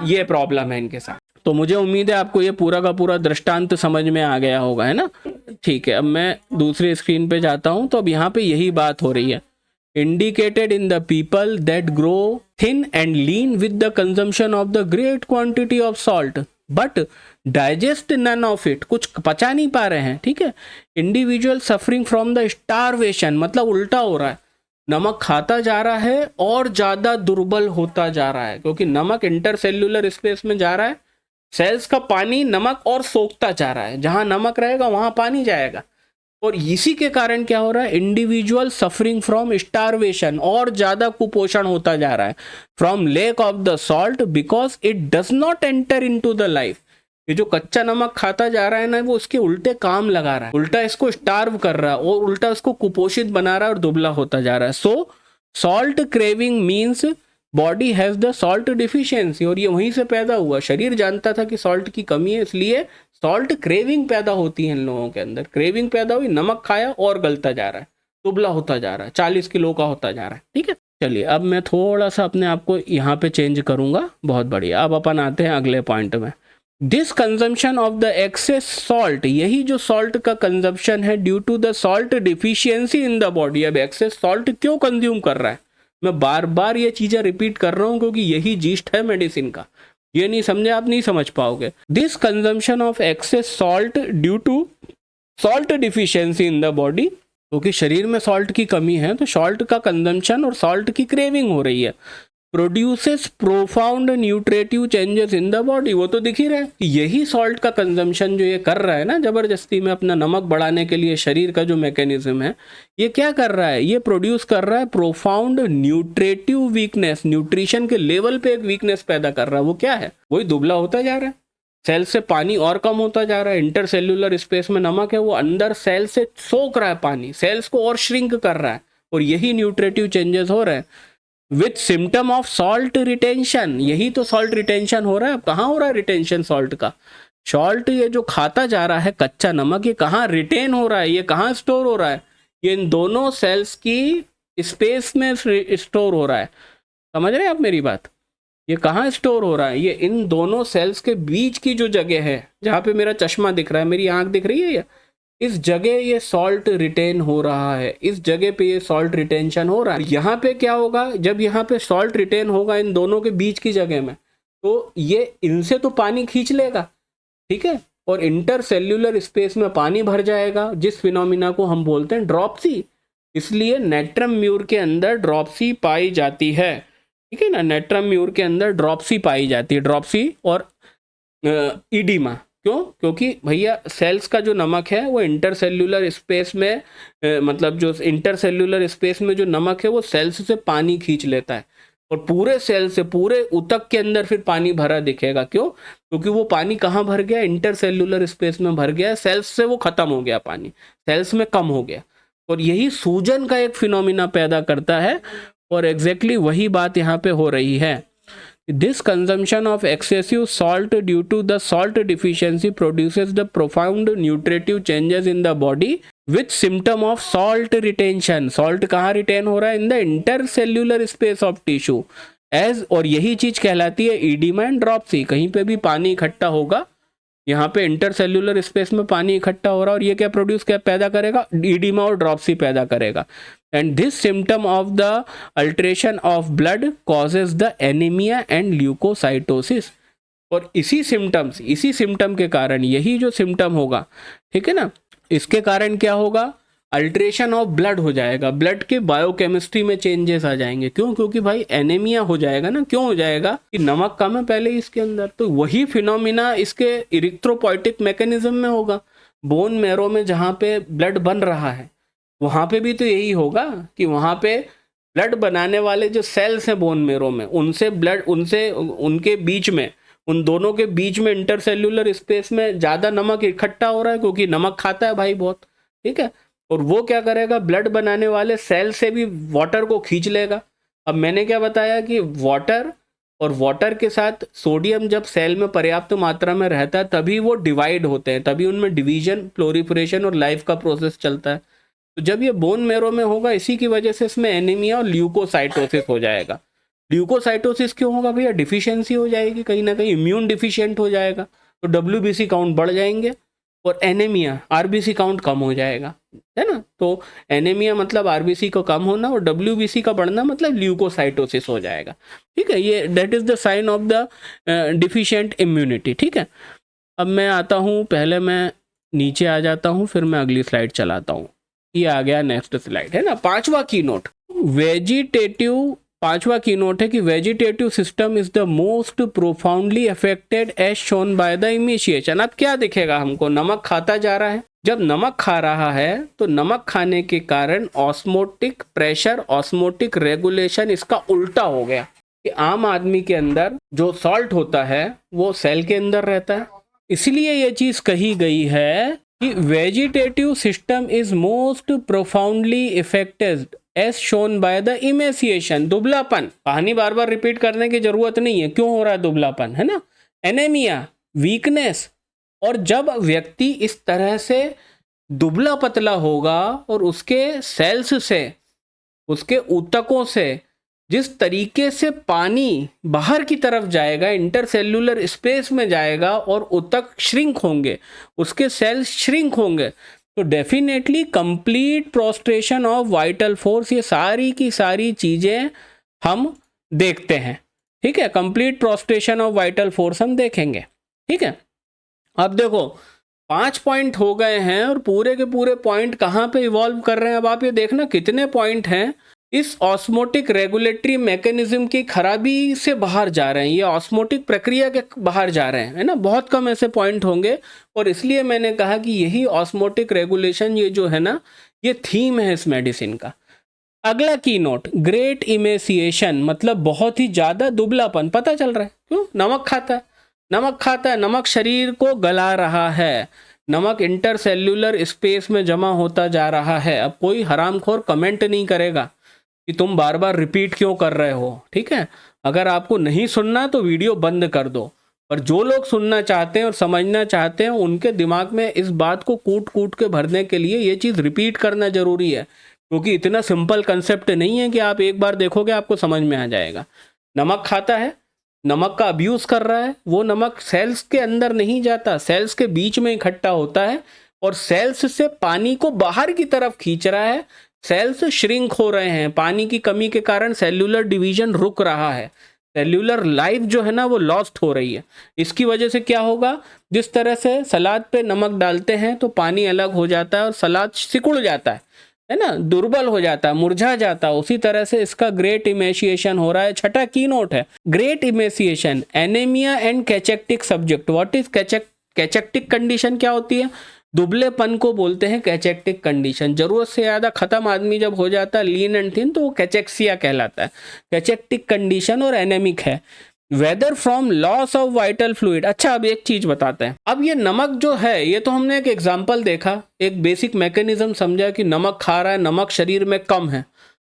ये प्रॉब्लम है इनके साथ। तो मुझे उम्मीद है आपको ये पूरा का पूरा दृष्टांत समझ में आ गया होगा, है ना? ठीक है, अब मैं दूसरी स्क्रीन पे जाता हूं। तो अब यहाँ पे यही बात हो रही है, indicated in the people that grow thin and lean with the consumption of the great quantity of salt but digest none of it, कुछ पचा नहीं पा रहे हैं, ठीक है। Individual suffering from the starvation, मतलब उल्टा हो रहा है, नमक खाता जा रहा है और ज़्यादा दुर्बल होता जा रहा है, क्योंकि नमक इंटरसेल्यूलर स्पेस में जा रहा है, सेल्स का पानी नमक और सोखता जा रहा है, जहाँ नमक रहेगा वहाँ पानी जाएगा। और इसी के कारण क्या हो रहा है, इंडिविजुअल सफरिंग फ्रॉम स्टारवेशन, और ज़्यादा कुपोषण होता जा रहा है, from lake of the salt because it does not enter into the life. ये जो कच्चा नमक खाता जा रहा है ना, वो उसके उल्टे काम लगा रहा है, उल्टा इसको स्टार्व कर रहा है और उल्टा इसको कुपोषित बना रहा है और दुबला होता जा रहा है। सो salt craving means body has the salt deficiency, और ये वहीं से पैदा हुआ। शरीर जानता था कि सॉल्ट की कमी है, इसलिए सॉल्ट क्रेविंग पैदा होती है इन लोगों के अंदर। क्रेविंग पैदा हुई, नमक खाया और गलता जा रहा है, दुबला होता जा रहा है, 40 किलो का होता जा रहा है, ठीक है। चलिए अब मैं थोड़ा सा अपने आप को यहाँ पे चेंज करूंगा, बहुत बढ़िया। अब अपन आते हैं अगले पॉइंट में। This consumption of the excess salt, यही जो सॉल्ट का कंजम्पशन है due to the salt deficiency in the body. अब एक्सेस सॉल्ट क्यों कंज्यूम कर रहा है, मैं बार बार ये चीजें रिपीट कर रहा हूँ क्योंकि यही जीस्ट है मेडिसिन का। ये नहीं समझे आप नहीं समझ पाओगे। This consumption of excess salt due to salt deficiency in the body क्योंकि शरीर में सॉल्ट की कमी है तो सॉल्ट का कंजम्पशन और सॉल्ट की क्रेविंग हो रही है। Produces profound nutritive changes in the body, वो तो दिख ही रहा है कि यही सॉल्ट का कंजम्पशन जो ये कर रहा है ना जबरदस्ती में अपना नमक बढ़ाने के लिए, शरीर का जो मैकेनिज्म है ये क्या कर रहा है, ये प्रोड्यूस कर रहा है प्रोफाउंड न्यूट्रेटिव वीकनेस, न्यूट्रिशन के लेवल पे एक वीकनेस पैदा कर रहा है। वो क्या है, वही दुबला होता जा रहा है, सेल से पानी और कम होता जा रहा है, इंटरसेल्यूलर स्पेस में नमक है वो अंदर सेल से सोख रहा है पानी, सेल्स को और श्रिंक कर रहा है, और यही न्यूट्रेटिव चेंजेस हो रहे हैं with symptom of salt retention. यही तो सॉल्ट रिटेंशन हो रहा है। अब कहाँ हो रहा है रिटेंशन सॉल्ट का, सॉल्ट ये जो खाता जा रहा है कच्चा नमक, ये कहाँ रिटेन हो रहा है, ये कहाँ स्टोर हो रहा है, ये इन दोनों सेल्स की स्पेस में स्टोर हो रहा है। समझ रहे हैं आप मेरी बात, ये कहाँ स्टोर हो रहा है, ये इन दोनों सेल्स के बीच की जो जगह है जहाँ पे मेरा चश्मा दिख रहा है, मेरी आंख दिख रही है, इस जगह ये सॉल्ट रिटेन हो रहा है, इस जगह पे ये सॉल्ट रिटेंशन हो रहा है। यहाँ पे क्या होगा, जब यहाँ पे सॉल्ट रिटेन होगा इन दोनों के बीच की जगह में, तो ये इनसे तो पानी खींच लेगा, ठीक है, और इंटरसेल्यूलर स्पेस में पानी भर जाएगा, जिस फिनोमिना को हम बोलते हैं ड्रॉप्सी। इसलिए नेट्रम म्यूर के अंदर ड्रॉप्सी पाई जाती है, ठीक है ना, नेट्रम म्यूर के अंदर ड्रॉप्सी पाई जाती है, ड्रॉप्सी और ईडीमा। क्यों, क्योंकि भैया सेल्स का जो नमक है वो इंटरसेल्यूलर स्पेस में मतलब जो इंटरसेल्यूलर स्पेस में जो नमक है वो सेल्स से पानी खींच लेता है, और पूरे सेल से पूरे ऊतक के अंदर फिर पानी भरा दिखेगा। क्यों, क्योंकि वो पानी कहाँ भर गया, इंटरसेल्यूलर स्पेस में भर गया, सेल्स से वो खत्म हो गया, पानी सेल्स में कम हो गया, और यही सूजन का एक फिनोमिना पैदा करता है, और एग्जैक्टली वही बात यहाँ पे हो रही है। This consumption of excessive salt due to the salt deficiency produces the profound nutritive changes in the body with symptom of salt retention. Salt कहाँ retain हो रहा है, in the intercellular space of tissue as, और यही चीज कहलाती है edema and dropsy। कहीं पे भी पानी इकट्ठा होगा, यहाँ पे इंटरसेल्यूलर स्पेस में पानी इकट्ठा हो रहा है, और ये क्या प्रोड्यूस क्या पैदा करेगा, ईडिमा और ड्रॉप्सी पैदा करेगा। And this symptom of the alteration of blood causes the anaemia and leucocytosis. और इसी सिम्टम के कारण, यही जो सिम्टम होगा, ठीक है ना, इसके कारण क्या होगा, अल्ट्रेशन ऑफ ब्लड हो जाएगा, ब्लड के बायोकेमिस्ट्री में चेंजेस आ जाएंगे। क्यों, क्योंकि भाई एनीमिया हो जाएगा ना। क्यों हो जाएगा, कि नमक कम है पहले इसके अंदर, तो वही फिनोमिना इसके इरिथ्रोपोइटिक मैकेनिज्म में होगा। बोन मैरो में जहाँ पे ब्लड बन रहा है वहाँ पे भी तो यही होगा कि वहाँ पे ब्लड बनाने वाले जो सेल्स हैं बोन मैरो में, उनसे ब्लड, उनके बीच में, उन दोनों के बीच में इंटरसेल्यूलर स्पेस में ज़्यादा नमक इकट्ठा हो रहा है, क्योंकि नमक खाता है भाई बहुत, ठीक है, और वो क्या करेगा, ब्लड बनाने वाले सेल से भी वाटर को खींच लेगा। अब मैंने क्या बताया कि वाटर और वाटर के साथ सोडियम जब सेल में पर्याप्त मात्रा में रहता है तभी वो डिवाइड होते हैं, तभी उनमें डिवीजन, प्लोरीफरेशन और लाइफ का प्रोसेस चलता है। तो जब ये बोन मैरो में होगा, इसी की वजह से इसमें एनीमिया और ल्यूकोसाइटोसिस हो जाएगा। ल्यूकोसाइटोसिस क्यों होगा भैया, डिफिशियंसी हो जाएगी, कहीं ना कहीं इम्यून डिफिशियंट हो जाएगा, तो WBC काउंट बढ़ जाएंगे, और एनीमिया, RBC काउंट कम हो जाएगा, है ना। तो एनीमिया मतलब RBC को कम होना, और WBC का बढ़ना मतलब ल्यूकोसाइटोसिस हो जाएगा, ठीक है। ये that is the sign of the deficient immunity, ठीक है। अब मैं आता हूँ, पहले मैं नीचे आ जाता हूँ, फिर मैं अगली स्लाइड चलाता हूँ। ये आ गया नेक्स्ट स्लाइड, है ना। पांचवा की नोट, पांचवा की नोट है कि vegetative system is the most profoundly affected as shown by the initiation. अब क्या दिखेगा हमको, नमक खाता जा रहा है, जब नमक खा रहा है तो नमक खाने के कारण ऑस्मोटिक प्रेशर, ऑस्मोटिक रेगुलेशन इसका उल्टा हो गया, कि आम आदमी के अंदर जो सॉल्ट होता है वो सेल के अंदर रहता है। इसलिए ये चीज कही गई है कि vegetative system is most profoundly affected as shown by the emaciation. दुबलापन, कहानी बार बार रिपीट करने की जरूरत नहीं है, क्यों हो रहा है दुबलापन, है ना, एनीमिया, वीकनेस। और जब व्यक्ति इस तरह से दुबला पतला होगा और उसके सेल्स से, उसके ऊतकों से जिस तरीके से पानी बाहर की तरफ जाएगा, इंटरसेल्यूलर स्पेस में जाएगा और ऊतक श्रिंक होंगे, उसके सेल्स श्रिंक होंगे, तो definitely complete prostration of vital force, ये सारी की सारी चीज़ें हम देखते हैं, ठीक है। Complete prostration of vital force हम देखेंगे, ठीक है। अब देखो, 5 पॉइंट हो गए हैं और पूरे के पूरे पॉइंट कहाँ पे इवॉल्व कर रहे हैं। अब आप ये देखना कितने पॉइंट हैं इस ऑस्मोटिक रेगुलेटरी मैकेनिज्म की खराबी से बाहर जा रहे हैं, ये ऑस्मोटिक प्रक्रिया के बाहर जा रहे हैं, है ना। बहुत कम ऐसे पॉइंट होंगे और इसलिए मैंने कहा कि यही ऑस्मोटिक रेगुलेशन, ये जो है ना, ये थीम है इस मेडिसिन का। अगला की नोट, ग्रेट इमेसिएशन, मतलब बहुत ही ज़्यादा दुबलापन। पता चल रहा है क्यों? नमक खाता है, नमक खाता है, नमक शरीर को गला रहा है, नमक इंटरसेल्यूलर स्पेस में जमा होता जा रहा है। अब कोई हरामखोर कमेंट नहीं करेगा कि तुम बार बार रिपीट क्यों कर रहे हो, ठीक है। अगर आपको नहीं सुनना तो वीडियो बंद कर दो, पर जो लोग सुनना चाहते हैं और समझना चाहते हैं उनके दिमाग में इस बात को कूट कूट के भरने के लिए ये चीज़ रिपीट करना ज़रूरी है, क्योंकि इतना सिंपल कंसेप्ट नहीं है कि आप एक बार देखोगे आपको समझ में आ जाएगा। नमक खाता है, नमक का अब्यूज़ कर रहा है, वो नमक सेल्स के अंदर नहीं जाता, सेल्स के बीच में इकट्ठा होता है और सेल्स से पानी को बाहर की तरफ खींच रहा है। सेल्स श्रिंक हो रहे हैं, पानी की कमी के कारण सेल्यूलर डिवीजन रुक रहा है, सेल्यूलर लाइफ जो है ना वो लॉस्ट हो रही है। इसकी वजह से क्या होगा, जिस तरह से सलाद पे नमक डालते हैं तो पानी अलग हो जाता है और सलाद सिकुड़ जाता है ना, दुर्बल हो जाता है, मुरझा जाता है, उसी तरह से इसका ग्रेट इमेसिएशन हो रहा है। छठा की नोट है great emaciation, anaemia and cachectic subject. What is cachectic condition? क्या होती है? दुबलेपन को बोलते हैं कैचेक्टिक कंडीशन। जरूरत से ज़्यादा खत्म आदमी जब हो जाता है, लीन एंड थिन, तो वो कैचेक्सिया कहलाता है। कैचेक्टिक कंडीशन और एनेमिक है। Whether from loss of vital fluid. अच्छा, अब एक चीज बताते हैं। अब ये नमक जो है, ये तो हमने एक एग्जाम्पल देखा, एक बेसिक मैकेनिज्म समझा कि नमक खा रहा है, नमक शरीर में कम है,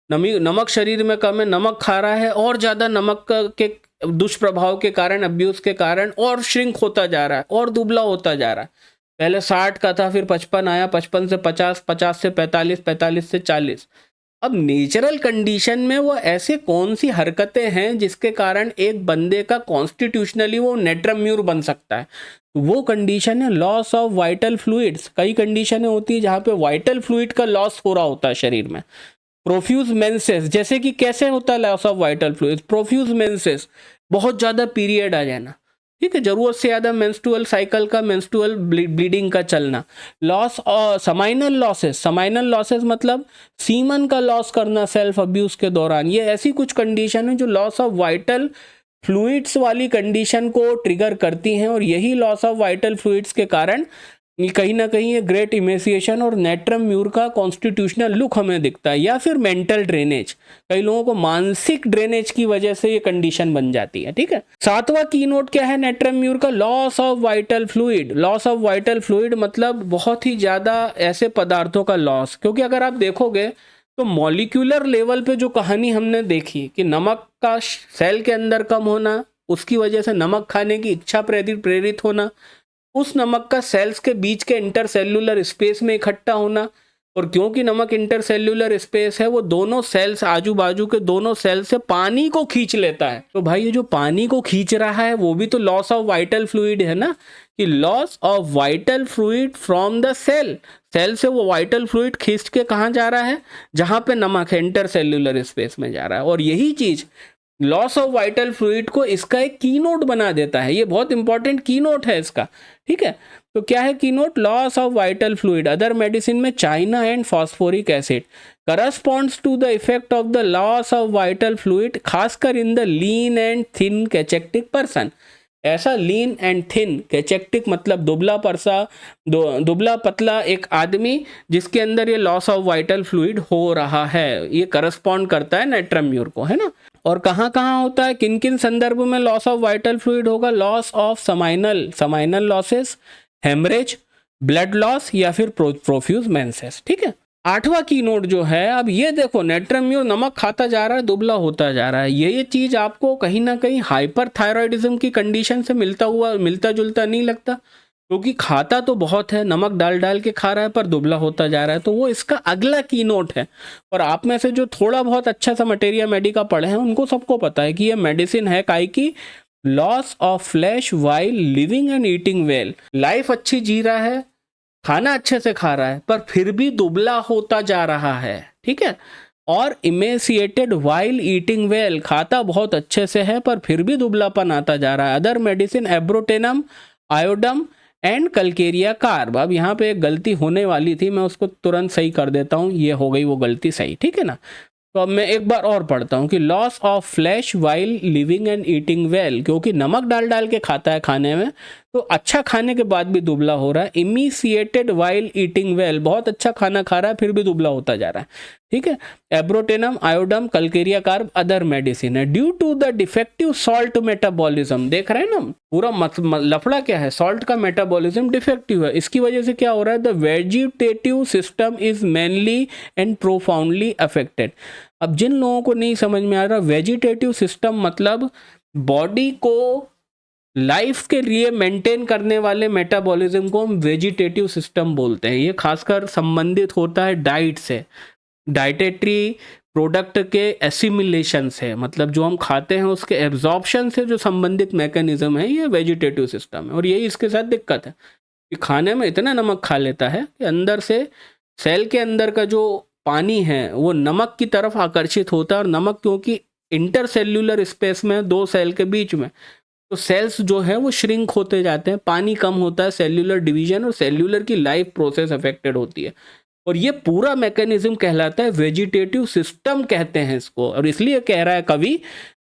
नमक शरीर में कम है, नमक खा रहा है और ज़्यादा नमक के दुष्प्रभाव के कारण, अब्यूज के कारण और श्रिंक होता जा रहा है और दुबला होता जा रहा है। पहले 60 का था, फिर 55 आया, 55 से 50, 50 से 45, 45 से 40। अब नेचुरल कंडीशन में वो ऐसे कौन सी हरकतें हैं जिसके कारण एक बंदे का कॉन्स्टिट्यूशनली वो नेट्रम्यूर बन सकता है? वो कंडीशन है लॉस ऑफ वाइटल फ्लूइड्स। कई कंडीशनें होती है जहाँ पे वाइटल फ्लूइड का लॉस हो रहा होता है शरीर में। प्रोफ्यूज मेंसेस, जैसे कि कैसे होता है loss of vital fluids? Profuse menses, बहुत ज़्यादा पीरियड आ जाना, ठीक है, जरूरत से ज़्यादा मेंस्ट्रुअल साइकिल का, मेंस्ट्रुअल ब्लीडिंग का चलना। लॉस और समाइनल लॉसेस, समाइनल लॉसेस मतलब सीमन का लॉस करना सेल्फ अब्यूज़ के दौरान। ये ऐसी कुछ कंडीशन है जो लॉस ऑफ वाइटल फ्लूइड्स वाली कंडीशन को ट्रिगर करती हैं, और यही लॉस ऑफ वाइटल फ्लूइड्स के कारण कहीं ना कहीं ये ग्रेट इमेसिएशन और नेट्रम म्यूर का कॉन्स्टिट्यूशनल लुक हमें दिखता है। या फिर मेंटल ड्रेनेज, कई लोगों को मानसिक ड्रेनेज की वजह से ये कंडीशन बन जाती है, ठीक है। सातवां की नोट क्या है नेट्रम म्यूर का? Loss of vital fluid. Loss of vital fluid मतलब बहुत ही ज़्यादा ऐसे पदार्थों का लॉस, क्योंकि अगर आप देखोगे तो मॉलिक्यूलर लेवल पे जो कहानी हमने देखी कि नमक का सेल के अंदर कम होना, उसकी वजह से नमक खाने की इच्छा प्रेरित होना, उस नमक का सेल्स के बीच के इंटरसेल्यूलर स्पेस में इकट्ठा होना, और क्योंकि नमक इंटरसेल्यूलर स्पेस है, वो दोनों सेल्स, आजू बाजू के दोनों सेल से पानी को खींच लेता है। तो भाई ये जो पानी को खींच रहा है वो भी तो लॉस ऑफ वाइटल फ्लूइड है ना, कि loss of vital fluid from the cell. Cell से वो वाइटल फ्लूइड खींच के कहाँ जा रहा है? जहाँ पे नमक है, इंटरसेल्यूलर स्पेस में जा रहा है। और यही चीज़ लॉस ऑफ वाइटल फ्लूइड को इसका एक की नोट बना देता है। ये बहुत इंपॉर्टेंट की नोट है इसका, ठीक है। तो क्या है keynote? Loss of vital fluid other medicine में China and phosphoric acid corresponds to the effect of the loss of vital fluid, खासकर in the lean and thin cachectic person. ऐसा लीन एंड थिन, कैचेक्टिक मतलब दुबला परसा, दुबला पतला एक आदमी जिसके अंदर ये लॉस ऑफ वाइटल फ्लूइड हो रहा है, ये करस्पॉन्ड करता है नेट्रम म्यूर को, है ना। और कहाँ कहाँ होता है, किन किन संदर्भ में लॉस ऑफ वाइटल फ्लूइड होगा? Loss of seminal losses, haemorrhage, blood loss या फिर प्रोफ्यूज मेंसेस, ठीक है। आठवां की नोट जो है, अब ये देखो नेट्रम म्यूर नमक खाता जा रहा है, दुबला होता जा रहा है। ये चीज़ आपको कहीं ना कहीं हाइपरथायरॉयडिज्म की कंडीशन से मिलता जुलता नहीं लगता? क्योंकि खाता तो बहुत है, नमक डाल डाल के खा रहा है, पर दुबला होता जा रहा है। तो वो इसका अगला की नोट है। और आप में से जो थोड़ा बहुत अच्छा सा मटेरिया मेडिका पढ़े हैं उनको सबको पता है कि ये मेडिसिन है काई की, loss of flash while living and eating well. Life अच्छी जी रहा है, खाना अच्छे से खा रहा है, पर फिर भी दुबला होता जा रहा है, ठीक है। और इमेसिएटेड वाइल ईटिंग वेल, खाता बहुत अच्छे से है पर फिर भी दुबलापन आता जा रहा है। Other medicine abrotanum, iodum and calcarea carb. अब यहाँ पे एक गलती होने वाली थी, मैं उसको तुरंत सही कर देता हूँ, ये हो गई वो गलती सही, ठीक है ना। तो अब मैं एक बार और पढ़ता हूँ कि loss of flash while living and eating well, क्योंकि नमक डाल डाल के खाता है खाने में, तो अच्छा खाने के बाद भी दुबला हो रहा है। इमीसिएटेड वाइल ईटिंग वेल, बहुत अच्छा खाना खा रहा है फिर भी दुबला होता जा रहा है, ठीक है। Abrotanum, iodum, calcarea carb other medicine है। Due to the defective salt metabolism, देख रहे हैं ना पूरा लफड़ा क्या है, सॉल्ट का मेटाबॉलिज्म डिफेक्टिव है। इसकी वजह से क्या हो रहा है, the vegetative system is mainly and profoundly affected. अब जिन लोगों को नहीं समझ में आ रहा, वेजिटेटिव सिस्टम मतलब बॉडी को लाइफ के लिए मेंटेन करने वाले मेटाबॉलिज्म को हम वेजिटेटिव सिस्टम बोलते हैं। ये खासकर संबंधित होता है डाइट से, डाइटेटरी प्रोडक्ट के एसिमिलेशन से, मतलब जो हम खाते हैं उसके एब्जॉर्प्शन से जो संबंधित मैकेनिज्म है, ये वेजिटेटिव सिस्टम है। और यही इसके साथ दिक्कत है कि खाने में इतना नमक खा लेता है कि अंदर से सेल के अंदर का जो पानी है वो नमक की तरफ आकर्षित होता है। और नमक क्योंकि इंटरसेल्यूलर स्पेस में दो सेल के बीच में, तो सेल्स जो है वो श्रिंक होते जाते हैं, पानी कम होता है, सेल्यूलर डिवीजन और सेल्यूलर की लाइफ प्रोसेस अफेक्टेड होती है। और ये पूरा मैकेनिज्म कहलाता है वेजिटेटिव सिस्टम कहते हैं इसको। और इसलिए कह रहा है कवि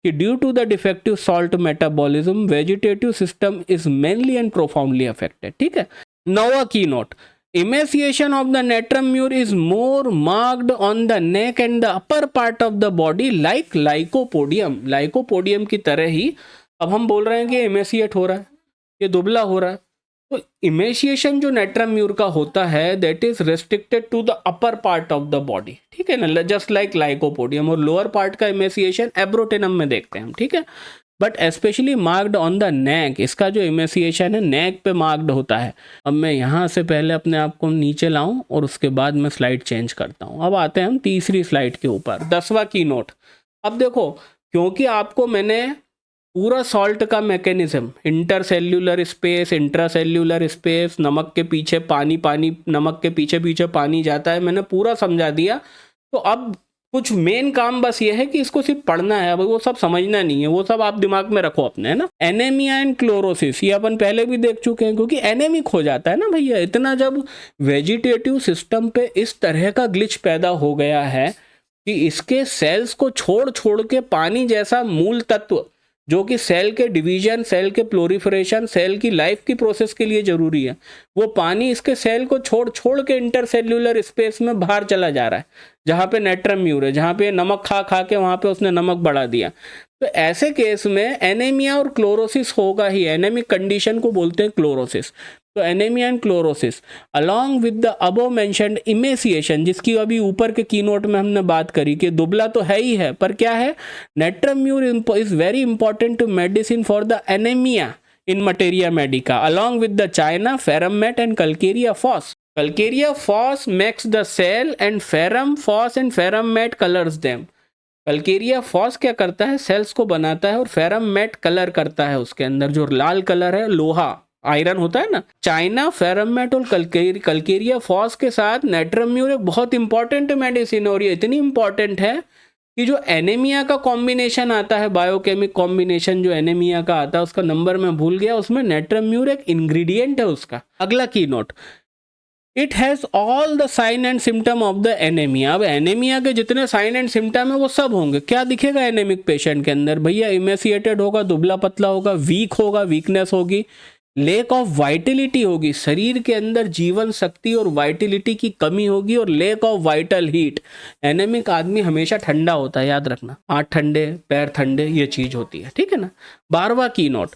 कि due to the defective salt metabolism vegetative system is mainly and profoundly affected, ठीक है। नौवां keynote, emaciation of the natrum mure is more marked on the neck and the upper part of the body like lycopodium। lycopodium की तरह ही अब हम बोल रहे हैं कि emaciate हो रहा है, ये दुबला हो रहा है। तो emaciation जो नेट्रम म्यूर का होता है that is restricted to the upper part of the body, ठीक है ना, just like lycopodium। और लोअर पार्ट का emaciation एब्रोटेनम में देखते हैं हम, ठीक है। But specially marked on the neck, इसका जो इमेसिएशन है नेक पे मार्क्ड होता है। अब मैं यहाँ से पहले अपने आप को नीचे लाऊं और उसके बाद मैं स्लाइड चेंज करता हूँ। अब आते हैं हम तीसरी स्लाइड के ऊपर, 10वां की नोट। अब देखो, क्योंकि आपको मैंने पूरा सॉल्ट का mechanism, intercellular space, intracellular space, नमक के पीछे पानी, पानी नमक के पीछे पीछे पानी जाता है, मैंने पूरा समझा दिया। तो अब कुछ मेन काम बस ये है कि इसको सिर्फ पढ़ना है, अब वो सब समझना नहीं है, वो सब आप दिमाग में रखो अपने, है ना। एनेमिया एंड क्लोरोसिस, ये अपन पहले भी देख चुके हैं, क्योंकि एनेमिक हो जाता है ना भैया इतना, जब वेजिटेटिव सिस्टम पे इस तरह का ग्लिच पैदा हो गया है कि इसके सेल्स को छोड़ छोड़ के पानी जैसा मूल तत्व जो कि सेल के डिवीजन, सेल के प्लोरिफरेशन, सेल की लाइफ की प्रोसेस के लिए जरूरी है, वो पानी इसके सेल को छोड़ छोड़ के इंटरसेल्यूलर स्पेस में बाहर चला जा रहा है, जहाँ पे नेट्रम म्यूर है, जहाँ पे नमक खा खा के वहाँ पे उसने नमक बढ़ा दिया। तो ऐसे केस में एनीमिया और क्लोरोसिस होगा ही। एनेमिक कंडीशन को बोलते हैं क्लोरोसिस। तो anaemia and chlorosis along with the above mentioned emaciation, जिसकी अभी ऊपर के कीनोट में हमने बात करी कि दुबला तो है ही है, पर क्या है, natrum mur is very important medicine for the anaemia in materia medica along with the china, ferrum mat and calcarea phos. Calcarea phos makes the cell and ferrum phos and ferrum mat colors them. Calcarea phos क्या करता है, sales को बनाता है, और ferrum matte colour करता है। उसके अंदर जो लाल कलर है लोहा, आयरन होता है ना। चाइना, फेरम मैट और कल्केरिया फॉस के साथ नेट्रम म्यूर एक बहुत इंपॉर्टेंट मेडिसिन है। और ये इतनी इंपॉर्टेंट है कि जो एनीमिया का कॉम्बिनेशन आता है, बायोकेमिक कॉम्बिनेशन जो एनीमिया का आता है, उसका नंबर मैं भूल गया, उसमें नेट्रम म्यूर एक इंग्रेडिएंट है उसका। अगला की note, it has all the sign and symptom of the anaemia. अब एनीमिया के जितने साइन एंड सिम्टम है वो सब होंगे। क्या दिखेगा एनीमिक पेशेंट के अंदर भैया, इमेसिएटेड होगा, दुबला पतला होगा, वीक होगा, वीकनेस होगी, लेक ऑफ वाइटिलिटी होगी, शरीर के अंदर जीवन शक्ति और वाइटिलिटी की कमी होगी, और lake of vital heat. Anaemic आदमी हमेशा ठंडा होता है, याद रखना, हाथ ठंडे, पैर ठंडे, ये चीज होती है, ठीक है ना। 12वां की नोट,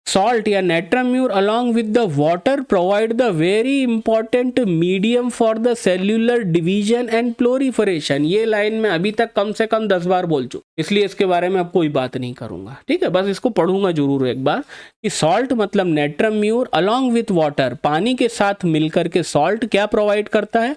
सॉल्ट या natrum mur along with the water provide the very important medium for the cellular division and proliferation. ये लाइन में अभी तक कम से कम 10 बार बोल चुका, इसलिए इसके बारे में अब कोई बात नहीं करूंगा, ठीक है। बस इसको पढ़ूंगा जरूर एक बार कि सॉल्ट मतलब natrum mur along with water, पानी के साथ मिलकर के सॉल्ट क्या प्रोवाइड करता है,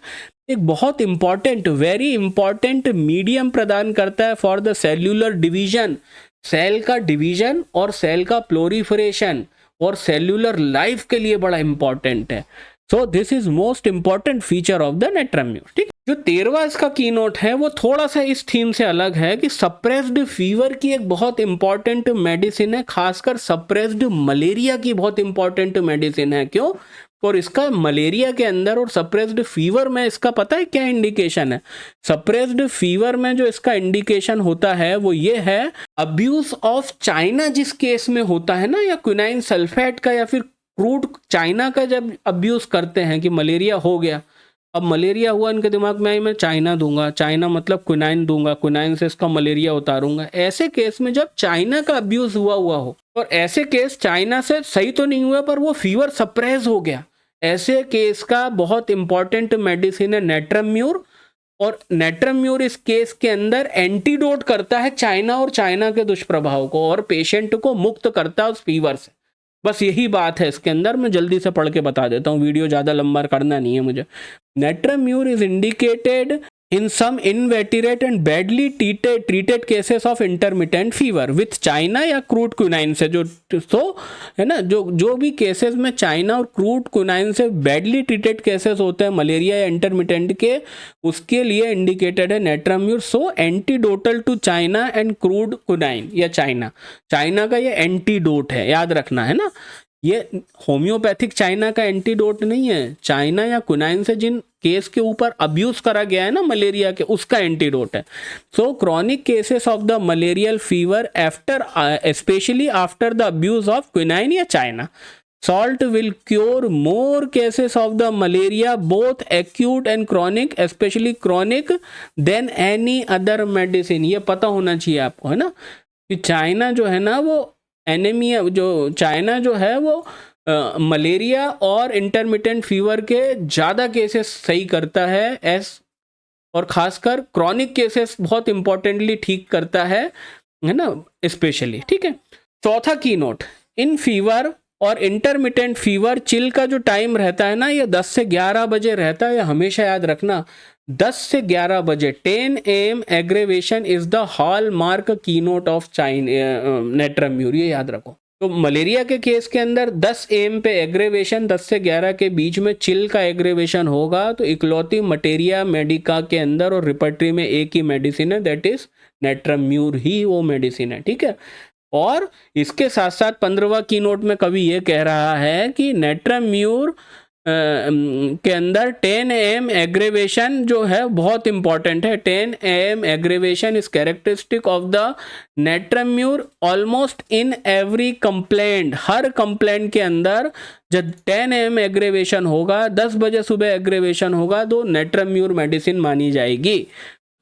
एक बहुत इंपॉर्टेंट, वेरी इंपॉर्टेंट मीडियम प्रदान करता है for the cellular division, cell का डिवीजन और सेल का प्लोरिफरेशन और सेल्यूलर लाइफ के लिए बड़ा इंपॉर्टेंट है। So this is most important feature of the natrum mur. ठीक, जो 13वां इसका की नोट है वो थोड़ा सा इस थीम से अलग है कि सप्रेस्ड फीवर की एक बहुत इंपॉर्टेंट मेडिसिन है, खासकर सप्रेस्ड मलेरिया की बहुत इंपॉर्टेंट मेडिसिन है। क्यों? और इसका मलेरिया के अंदर और सप्रेस्ड फीवर में इसका पता है क्या इंडिकेशन है? सप्रेस्ड फीवर में जो इसका इंडिकेशन होता है वो ये है, अब्यूज ऑफ चाइना जिस केस में होता है ना, या क्विनाइन सल्फेट का या फिर क्रूड चाइना का जब अब्यूज करते हैं कि मलेरिया हो गया, अब मलेरिया हुआ, इनके दिमाग में आई मैं चाइना दूंगा, चाइना मतलब क्विनाइन दूंगा, क्विनाइन से इसका मलेरिया उतारूंगा। ऐसे केस में जब चाइना का अब्यूज हुआ हो, और ऐसे केस चाइना से सही तो नहीं हुआ पर वो फीवर सप्रेस हो गया, ऐसे केस का बहुत इंपॉर्टेंट मेडिसिन है नेट्रम्यूर। और नेट्रम्यूर इस केस के अंदर एंटीडोट करता है चाइना और चाइना के दुष्प्रभाव को, और पेशेंट को मुक्त करता है उस फीवर से। बस यही बात है इसके अंदर। मैं जल्दी से पढ़ के बता देता हूँ, वीडियो ज़्यादा लंबा करना नहीं है मुझे। Natrum mur is indicated in some inveterate and badly treated cases of intermittent fever with China या क्रूड क्विनाइन से, जो तो है ना, जो भी केसेस में चाइना और क्रूड क्विनाइन से बैडली ट्रीटेड केसेस होते हैं मलेरिया या इंटरमिटेंट के, उसके लिए इंडिकेटेड है natrum mur. So antidotal to China and crude quinine, या चाइना का ये एंटीडोट है, याद रखना है ना। ये होम्योपैथिक चाइना का एंटीडोट नहीं है, चाइना या क्विनाइन से जिन केस के ऊपर अब्यूज करा गया है ना मलेरिया के, उसका एंटीडोट है। So chronic cases of the malarial fever after, specially after the abuse of quinine या China, salt will cure more cases of the malaria, both acute and chronic, especially chronic, than any other medicine। ये पता होना चाहिए आपको, है ना, कि China जो है ना वो एनीमिया, जो चाइना जो है वो मलेरिया और इंटरमिटेंट फीवर के ज़्यादा केसेस सही करता है, और खासकर क्रॉनिक केसेस बहुत इंपॉर्टेंटली ठीक करता है ना, स्पेशली। ठीक है, चौथा की नोट, इन फीवर और इंटरमिटेंट फीवर चिल का जो टाइम रहता है ना, ये 10 से 11 बजे रहता है, हमेशा याद रखना 10 से 11 बजे। 10 AM aggravation is the hall mark की नोट ऑफ नेट्रम्यूर, ये याद रखो। तो मलेरिया के केस के अंदर 10 AM पे एग्रेवेशन, 10 से 11 के बीच में चिल का एग्रेवेशन होगा, तो इकलौती मटेरिया मेडिका के अंदर और रिपर्टरी में एक ही मेडिसिन है, दैट इज नेट्रम्यूर ही वो मेडिसिन है। ठीक है, और इसके साथ साथ 15वां की नोट में कवि ये कह रहा है कि नेट्रम्यूर के अंदर 10 AM एग्रेवेशन जो है बहुत इंपॉर्टेंट है। 10 AM aggravation is characteristic of the natrum mur almost in every complaint, her complaint के अंदर जब 10 AM एग्रेवेशन होगा, 10 बजे सुबह एग्रेवेशन होगा, तो नेट्रम्यूर मेडिसिन मानी जाएगी।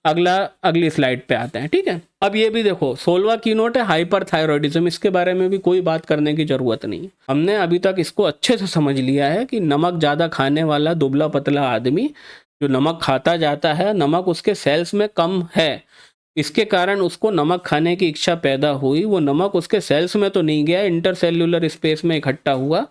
अगली स्लाइड पे आते हैं। ठीक है, अब ये भी देखो 16वां की नोट है हाइपरथायरॉयडिज्म, इसके बारे में भी कोई बात करने की जरूरत नहीं। हमने अभी तक इसको अच्छे से समझ लिया है कि नमक ज़्यादा खाने वाला दुबला पतला आदमी जो नमक खाता जाता है, नमक उसके सेल्स में कम है, इसके कारण उसको नमक खाने की इच्छा पैदा हुई। वो नमक उसके सेल्स में तो नहीं गया, इंटरसेल्यूलर स्पेस में इकट्ठा हुआ।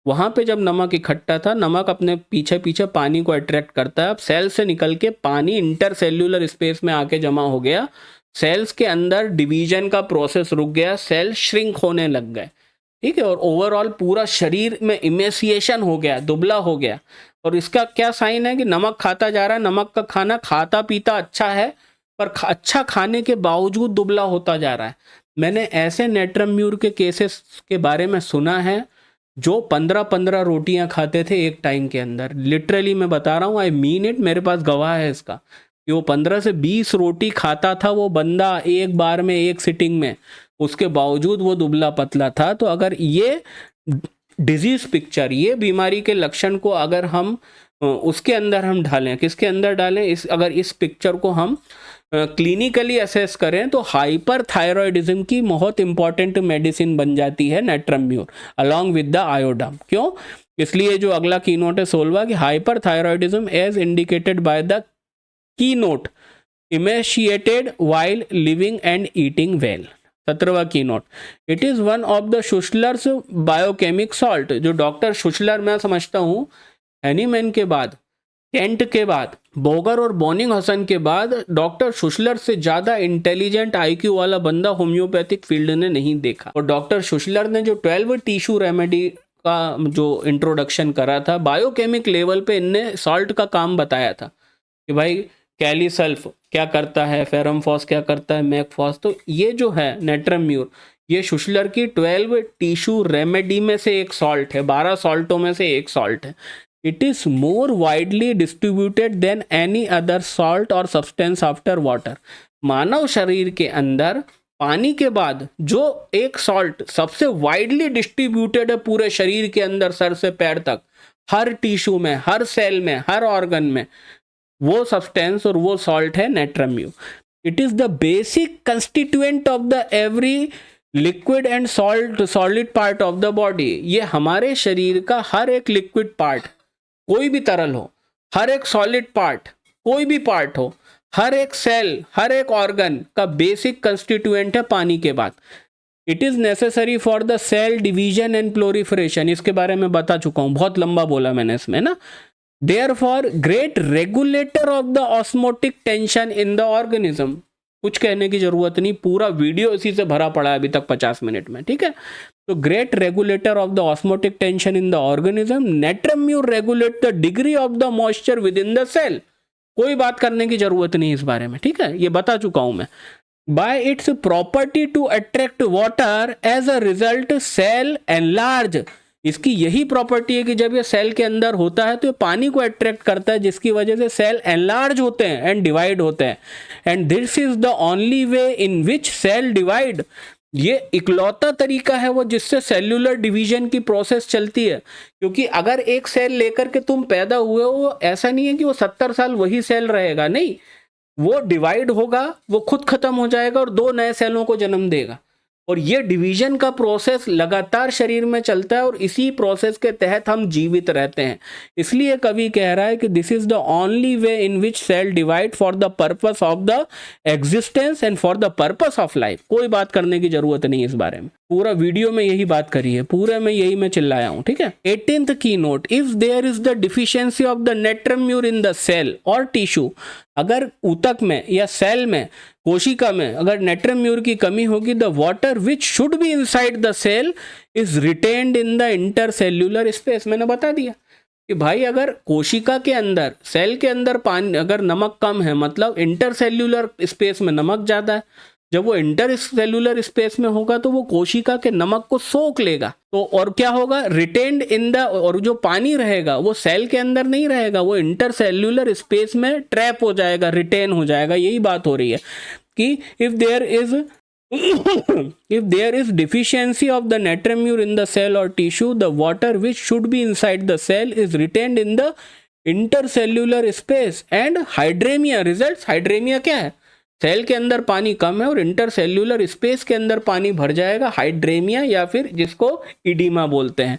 वहाँ पे जब नमक इकट्ठा था, नमक अपने पीछे पीछे पानी को अट्रैक्ट करता है। अब सेल से निकल के पानी इंटरसेल्यूलर स्पेस में आके जमा हो गया, सेल्स के अंदर डिवीजन का प्रोसेस रुक गया, सेल श्रिंक होने लग गए। ठीक है, और ओवरऑल पूरा शरीर में इमेसिएशन हो गया, दुबला हो गया। और इसका क्या साइन है कि नमक खाता जा रहा है, नमक का खाना खाता पीता अच्छा है, पर अच्छा खाने के बावजूद दुबला होता जा रहा है। मैंने ऐसे नेट्रम्यूर के केसेस के बारे में सुना है जो 15-15 रोटियां खाते थे एक टाइम के अंदर। लिटरली मैं बता रहा हूँ, आई मीन इट, मेरे पास गवाह है इसका कि वो 15 से 20 रोटी खाता था वो बंदा एक बार में, एक सिटिंग में, उसके बावजूद वो दुबला पतला था। तो अगर ये डिजीज पिक्चर, ये बीमारी के लक्षण को अगर हम उसके अंदर हम डालें, किसके अंदर डालें, अगर इस पिक्चर को हम क्लिनिकली असेस करें, तो हाइपरथायरॉयडिज्म की बहुत इंपॉर्टेंट मेडिसिन बन जाती है natrum mur along with the iodum. क्यों? इसलिए जो अगला की नोट है 16वां कि hyperthyroidism as indicated by the key note emaciated while living and eating well. 17वां key note, it is one of the Schuessler's biochemic salt. जो डॉक्टर शुशलर, मैं समझता हूँ हैनीमैन के बाद, केंट के बाद, बोगर और बॉनिंग हसन के बाद डॉक्टर शुशलर से ज़्यादा इंटेलिजेंट आईक्यू वाला बंदा होम्योपैथिक फील्ड ने नहीं देखा। और डॉक्टर शुशलर ने जो 12 टिश्यू रेमेडी का जो इंट्रोडक्शन करा था, बायोकेमिक लेवल पे इनने सॉल्ट का काम बताया था कि भाई कैलीसल्फ क्या करता है, फेरमफॉस क्या करता है, मैकफॉस। तो ये जो है नेट्रम म्यूर, ये शुशलर की 12 टिश्यू रेमेडी में से एक सॉल्ट है, 12 सॉल्टों में से एक सॉल्ट है। It is more widely distributed than any other salt और सब्सटेंस आफ्टर वाटर। मानव शरीर के अंदर पानी के बाद जो एक सॉल्ट सबसे वाइडली डिस्ट्रीब्यूटेड है पूरे शरीर के अंदर, सर से पैर तक, हर टिश्यू में, हर सेल में, हर ऑर्गन में, वो सब्सटेंस और वो सॉल्ट है natrum mur. It is the basic constituent of the every liquid and solid part of the body. ये हमारे शरीर का हर एक लिक्विड पार्ट, कोई भी तरल हो, हर एक सॉलिड पार्ट, कोई भी पार्ट हो, हर एक सेल, हर एक ऑर्गन का बेसिक कंस्टिट्यूएंट है पानी के बाद। It is necessary for the cell division and proliferation, इसके बारे में बता चुका हूं, बहुत लंबा बोला मैंने इसमें ना। Therefore great regulator of the osmotic tension in the organism. कुछ कहने की जरूरत नहीं, पूरा वीडियो इसी से भरा पड़ा है अभी तक 50 मिनट में, ठीक है। तो great regulator of the osmotic tension in the organism, natrum mur regulate the degree of the moisture within the cell. कोई बात करने की जरूरत नहीं इस बारे में, ठीक है, ये बता चुका हूं मैं। By its property to attract water as a result cell enlarge. इसकी यही प्रॉपर्टी है कि जब ये सेल के अंदर होता है तो ये पानी को अट्रैक्ट करता है, जिसकी वजह से सेल एनलार्ज होते हैं एंड डिवाइड होते हैं। And this is the only way in which cell divide. ये इकलौता तरीका है वो जिससे सेल्यूलर डिवीजन की प्रोसेस चलती है। क्योंकि अगर एक सेल लेकर के तुम पैदा हुए हो, ऐसा नहीं है कि वो 70 साल वही सेल रहेगा, नहीं, वो डिवाइड होगा, वो खुद खत्म हो जाएगा और 2 नए सेलों को जन्म देगा। और ये डिवीजन का प्रोसेस लगातार शरीर में चलता है और इसी प्रोसेस के तहत हम जीवित रहते हैं। इसलिए कवि कह रहा है कि this is the only way in which cell divide for the purpose of the existence and for the purpose of life. कोई बात करने की जरूरत नहीं इस बारे में, पूरा वीडियो में यही बात करी है, पूरे में यही मैं चिल्लाया हूं, ठीक है। 18th keynote, if there is the deficiency of the natrum mur in the cell और टिश्यू, अगर ऊतक में या सेल में, कोशिका में अगर नेट्रम म्यूर की कमी होगी, the water which should be inside the cell is retained in the intercellular space. मैंने बता दिया कि भाई अगर कोशिका के अंदर, सेल के अंदर पानी, अगर नमक कम है, मतलब इंटरसेल्यूलर स्पेस में नमक ज़्यादा है। जब वो इंटरसेल्यूलर स्पेस में होगा तो वो कोशिका के नमक को सोख लेगा, तो और क्या होगा, रिटेन्ड इन द, और जो पानी रहेगा वो सेल के अंदर नहीं रहेगा, वो इंटरसेल्यूलर स्पेस में ट्रैप हो जाएगा, रिटेन हो जाएगा। यही बात हो रही है कि if there is deficiency of the natrum mur in the cell और tissue, the water which should be inside the cell is retained in the intercellular space and hydremia results. Hydremia क्या है, सेल के अंदर पानी कम है और intercellular space के अंदर पानी भर जाएगा, हाइड्रेमिया, या फिर जिसको इडीमा बोलते हैं।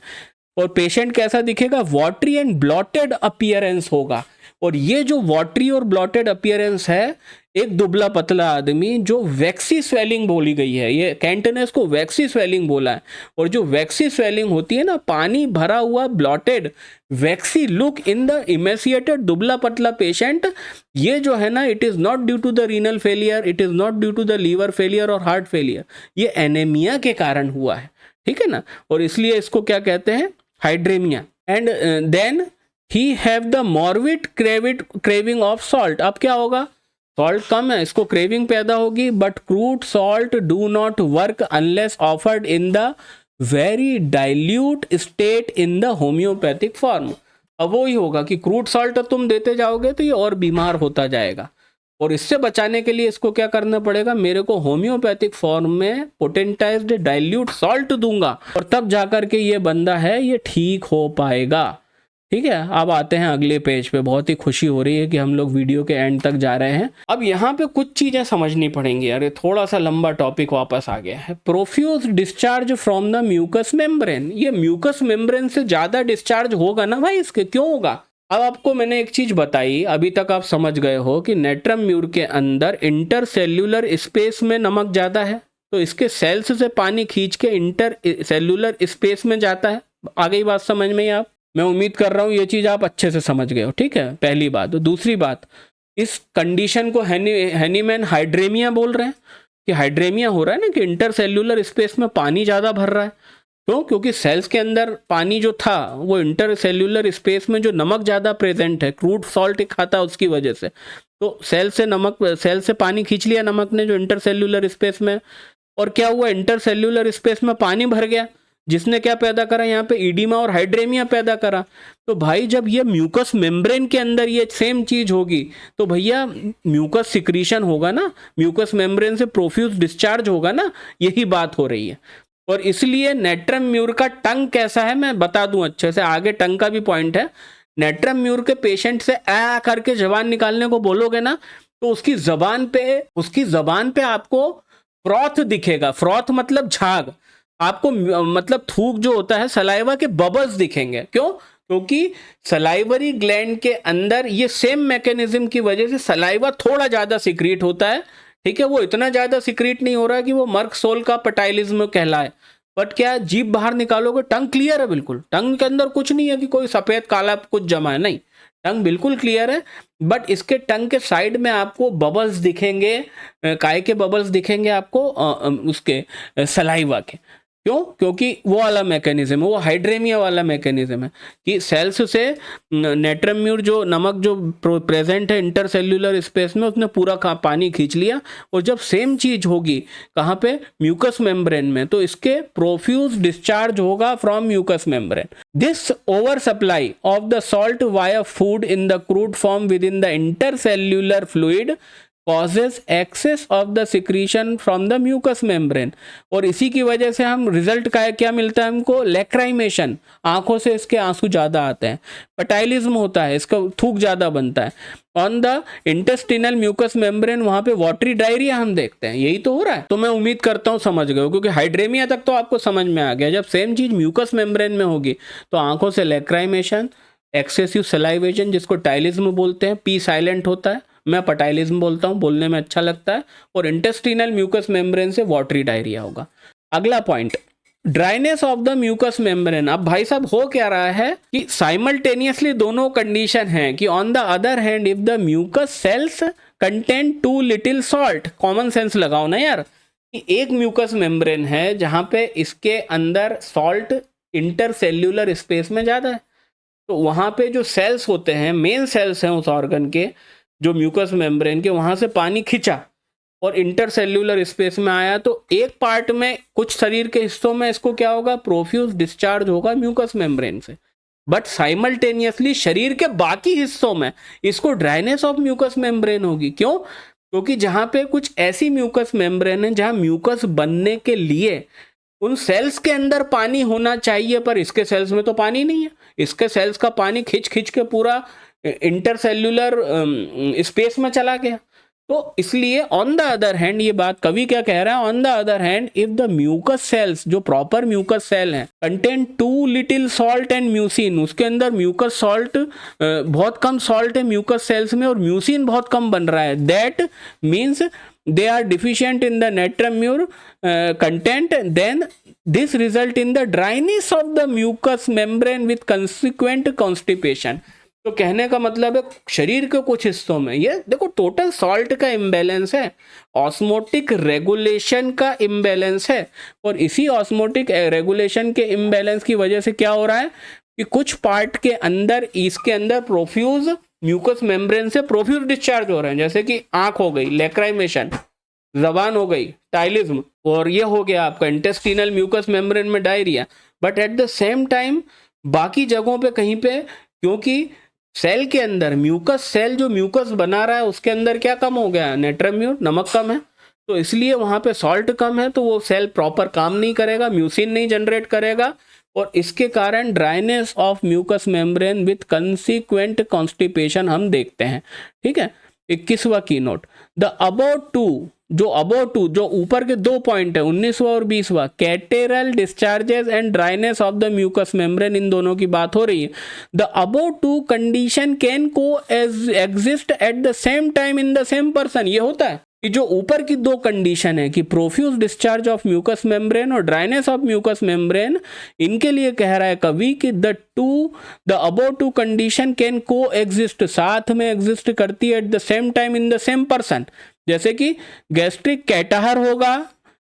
और पेशेंट कैसा दिखेगा, वाटरी एंड ब्लॉटेड अपीयरेंस होगा। और ये जो वाटरी और ब्लॉटेड अपीयरेंस है, एक दुबला पतला आदमी, जो वैक्सी स्वेलिंग बोली गई है, ये कैंट ने इसको वैक्सी स्वेलिंग बोला है। और जो वैक्सी स्वेलिंग होती है ना, पानी भरा हुआ bloated waxy look in the emaciated दुबला पतला पेशेंट, ये जो है ना, it is not due to the renal failure, it is not due to the liver failure और हार्ट फेलियर, ये एनीमिया के कारण हुआ है, ठीक है ना। और इसलिए इसको क्या कहते हैं, hydremia. And then he have the morbid craving of salt. अब क्या होगा, सॉल्ट कम है, इसको क्रेविंग पैदा होगी, but crude salt do not work unless offered in the very dilute state in the homeopathic form. अब वो ही होगा कि क्रूड सॉल्ट तुम देते जाओगे तो ये और बीमार होता जाएगा, और इससे बचाने के लिए इसको क्या करना पड़ेगा, मेरे को होम्योपैथिक फॉर्म में पोटेंटाइज्ड डाइल्यूट सॉल्ट दूंगा, और तब जाकर के ये बंदा है ये ठीक हो पाएगा, ठीक है। अब आते हैं अगले पेज पे। बहुत ही खुशी हो रही है कि हम लोग वीडियो के एंड तक जा रहे हैं। अब यहाँ पे कुछ चीजें समझनी पड़ेंगी, अरे थोड़ा सा लंबा टॉपिक वापस आ गया है। Profuse discharge from the mucous membrane, ये म्यूकस मेम्ब्रेन से ज्यादा डिस्चार्ज होगा ना भाई, इसके क्यों होगा। अब आपको मैंने एक चीज बताई, अभी तक आप समझ गए हो कि नेट्रम म्यूर के अंदर इंटरसेल्यूलर स्पेस में नमक ज्यादा है, तो इसके सेल्स से पानी खींच के इंटर सेल्यूलर स्पेस में जाता है। आ गई बात समझ में आप, मैं उम्मीद कर रहा हूँ ये चीज़ आप अच्छे से समझ गए हो, ठीक है, पहली बात। तो दूसरी बात, इस कंडीशन को हैनीमैन हाइड्रेमिया बोल रहे हैं, कि हाइड्रेमिया हो रहा है ना, कि इंटरसेल्यूलर स्पेस में पानी ज़्यादा भर रहा है। क्यों? क्योंकि सेल्स के अंदर पानी जो था वो इंटरसेल्यूलर स्पेस में जो नमक ज़्यादा प्रेजेंट है, क्रूड सॉल्ट खाता उसकी वजह से, तो सेल से पानी खींच लिया नमक ने जो इंटरसेल्यूलर स्पेस में, और क्या हुआ, इंटरसेल्यूलर स्पेस में पानी भर गया, जिसने क्या पैदा करा, यहाँ पे ईडिमा और हाइड्रेमिया पैदा करा। तो भाई जब ये म्यूकस मेम्ब्रेन के अंदर ये सेम चीज होगी तो भैया म्यूकस सिक्रीशन होगा ना, म्यूकस मेम्ब्रेन से प्रोफ्यूज डिस्चार्ज होगा ना, यही बात हो रही है। और इसलिए नेट्रम म्यूर का टंग कैसा है मैं बता दूं अच्छे से, आगे टंग का भी पॉइंट है। नेट्रम म्यूर के पेशेंट से आ करके जबान निकालने को बोलोगे ना, तो उसकी जबान पे आपको फ्रॉथ दिखेगा। फ्रॉथ मतलब झाग, आपको मतलब थूक जो होता है, सलाइवा के बबल्स दिखेंगे। क्यों? क्योंकि सलाइवरी ग्लैंड के अंदर ये सेम मैकेनिज्म की वजह से सलाइवा थोड़ा ज्यादा सिक्रीट होता है, ठीक है। वो इतना ज्यादा सिक्रीट नहीं हो रहा कि वो मर्क सोल का पटाइलिज्म कहलाए, बट क्या जीभ बाहर निकालोगे टंग क्लियर है बिल्कुल, टंग के अंदर कुछ नहीं है कि कोई सफेद काला कुछ जमा है, नहीं, टंग बिल्कुल क्लियर है। बट इसके टंग के साइड में आपको बबल्स दिखेंगे, काय के बबल्स दिखेंगे आपको, उसके सलाइवा के। क्यों? क्योंकि वो वाला मैकेनिज्म है, वो हाइड्रेमिया वाला मैकेनिज्म है कि सेल्स से नेट्रम म्यूर जो नमक जो प्रेजेंट है इंटरसेल्यूलर स्पेस में, उसने पूरा पानी खींच लिया। और जब सेम चीज होगी कहाँ पे, म्यूकस मेम्ब्रेन में, तो इसके प्रोफ्यूज डिस्चार्ज होगा from mucous membrane. This over supply of the salt via food in the crude form within the intercellular fluid causes excess of the secretion from the mucous membrane। और इसी की वजह से हम result का क्या मिलता है हमको, लैक्राइमेशन, आंखों से इसके आंसू ज्यादा आते हैं, पटाइलिज्म होता है, इसका थूक ज्यादा बनता है। On the intestinal mucous membrane वहां पे वाटरी डायरिया हम देखते हैं। यही तो हो रहा है। तो मैं उम्मीद करता हूं समझ गए हो, क्योंकि हाइड्रेमिया तक तो आपको समझ में आ गया। जब सेम चीज म्यूकस मेम्ब्रेन में होगी तो आंखों से लैक्राइमेशन, एक्सेसिव सलाइवेशन जिसको टाइलिज्म बोलते हैं, पी साइलेंट होता है, मैं पटाइलिज्म बोलता हूं, बोलने में अच्छा लगता है, और इंटेस्टिनल म्यूकस मेम्ब्रेन से वाटरी डायरिया होगा। अगला point, dryness of the mucous membrane. अब भाई साहब हो क्या रहा है कि साइमल्टेनियसली दोनों कंडीशन है कि on the other hand if the mucous cells contain too little salt, common sense लगाओ ना यार, कि एक म्यूकस मेम्ब्रेन है जहां पे इसके अंदर सॉल्ट इंटरसेल्यूलर स्पेस में ज्यादा है, तो वहां पे जो सेल्स होते हैं, मेन सेल्स हैं उस ऑर्गन के, जो म्यूकस मेम्ब्रेन के, वहां से पानी खींचा और इंटरसेल्यूलर स्पेस में आया, तो एक पार्ट में कुछ शरीर के हिस्सों में इसको क्या होगा, प्रोफ्यूज डिस्चार्ज होगा म्यूकस मेम्ब्रेन से। बट साइमल्टेनियसली शरीर के बाकी हिस्सों में इसको ड्राइनेस ऑफ म्यूकस मेम्ब्रेन होगी। क्यों? क्योंकि जहां पे कुछ ऐसी म्यूकस मेम्ब्रेन है जहां म्यूकस बनने के लिए उन सेल्स के अंदर पानी होना चाहिए, पर इसके सेल्स में तो पानी नहीं है। इसके सेल्स का पानी खींच खींच के पूरा इंटरसेल्यूलर स्पेस में चला गया। तो इसलिए ऑन द अदर हैंड, ये बात कवि क्या कह रहा है, on the other hand if the mucous cells, जो प्रॉपर म्यूकस सेल हैं, contain too little salt and mucin, उसके अंदर म्यूकस सॉल्ट बहुत कम सॉल्ट है म्यूकस सेल्स में, और म्यूसिन बहुत कम बन रहा है, that means they are deficient in the natrum mure content, then this result in the dryness of the mucous membrane with consequent constipation। तो कहने का मतलब है शरीर के कुछ हिस्सों में, ये देखो टोटल सॉल्ट का इम्बैलेंस है, ऑस्मोटिक रेगुलेशन का इम्बैलेंस है, और इसी ऑस्मोटिक रेगुलेशन के इम्बैलेंस की वजह से क्या हो रहा है कि कुछ पार्ट के अंदर, इसके अंदर प्रोफ्यूज म्यूकस मेम्ब्रेन से प्रोफ्यूज डिस्चार्ज हो रहे हैं, जैसे कि आंख हो गई लैक्राइमेशन, जबान हो गई टाइलिज्म, और ये हो गया आपका इंटेस्टिनल म्यूकस मेम्ब्रेन में diarrhoea. But at the same time बाकी जगहों पे कहीं पे, क्योंकि सेल के अंदर म्यूकस सेल जो म्यूकस बना रहा है उसके अंदर क्या कम हो गया, नेट्रम म्यूर, नमक कम है, तो इसलिए वहां पे सॉल्ट कम है, तो वो सेल प्रॉपर काम नहीं करेगा, म्यूसिन नहीं जनरेट करेगा, और इसके कारण dryness of mucous membrane with consequent constipation हम देखते हैं। ठीक है। 21वां की नोट, द अबव टू, जो ऊपर के दो पॉइंट है 19वां और 20वां, catarrhal discharges and dryness of the mucous membrane, इन दोनों की बात हो रही है। The above two condition can coexist at the same time in the same person. ये होता है कि जो ऊपर की दो कंडीशन है कि profuse discharge of mucous membrane और ड्राइनेस ऑफ म्यूकस मेम्ब्रेन, इनके लिए कह रहा है कवि कि the above two condition can coexist, साथ में एग्जिस्ट करती है at the same time in the same person. जैसे कि गैस्ट्रिक कैटाहर होगा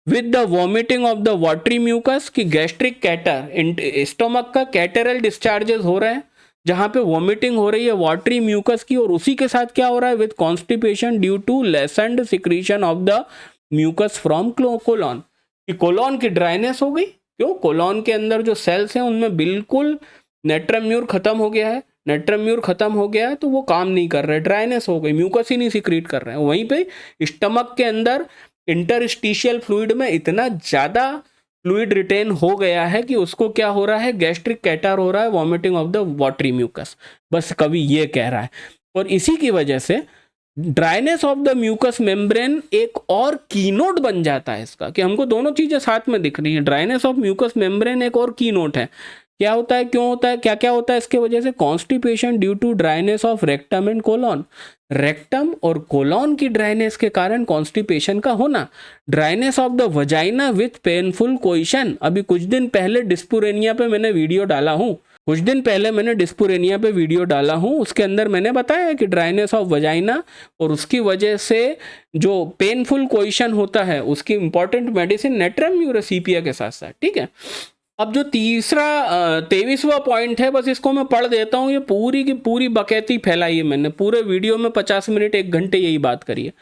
with the vomiting of the watery mucous, कि गैस्ट्रिक कैटर, स्टोमक का कैटरल डिस्चार्जेस हो रहे हैं जहां पे वॉमिटिंग हो रही है वाटरी म्यूकस की, और उसी के साथ क्या हो रहा है, with constipation due to lessened secretion of the mucus from colon, कि कोलॉन की ड्राइनेस हो गई। क्यों? कोलॉन के अंदर जो सेल्स हैं उनमें बिल्कुल नेट्रम म्यूर खत्म हो गया है, नेट्रम म्यूर खत्म हो गया है तो वो काम नहीं कर रहे, ड्राइनेस हो गई, म्यूकस ही नहीं सिक्रीट कर रहे हैं। वहीं पे स्टमक के अंदर इंटरस्टिशियल फ्लूइड में इतना ज़्यादा फ्लूइड रिटेन हो गया है कि उसको क्या हो रहा है, गैस्ट्रिक कैटर हो रहा है, vomiting of the watery mucous. बस कवि ये कह रहा है। और इसी की वजह से dryness of the mucous membrane एक और कीनोट बन जाता है इसका, कि हमको दोनों चीजें साथ में दिख रही हैं। ड्राइनेस ऑफ म्यूकस मेम्ब्रेन एक और कीनोट है। क्या होता है, क्यों होता है, क्या क्या होता है इसके वजह से? Constipation due to dryness of rectum and colon, rectum और कोलॉन की ड्राइनेस के कारण कॉन्स्टिपेशन का होना। Dryness of the vagina with painful coition, अभी कुछ दिन पहले डिस्पुरेनिया पे मैंने वीडियो डाला हूँ, उसके अंदर मैंने बताया है कि ड्राइनेस ऑफ वजाइना और उसकी वजह से जो पेनफुल कोइशन होता है उसकी इंपॉर्टेंट मेडिसिन नेट्रम म्यूरेसिपिया के साथ साथ। ठीक है, अब जो तीसरा 23वां पॉइंट है, बस इसको मैं पढ़ देता हूँ। ये पूरी की पूरी बकैती फैलाई है मैंने, पूरे वीडियो में 50 मिनट 1 घंटे यही बात करी है।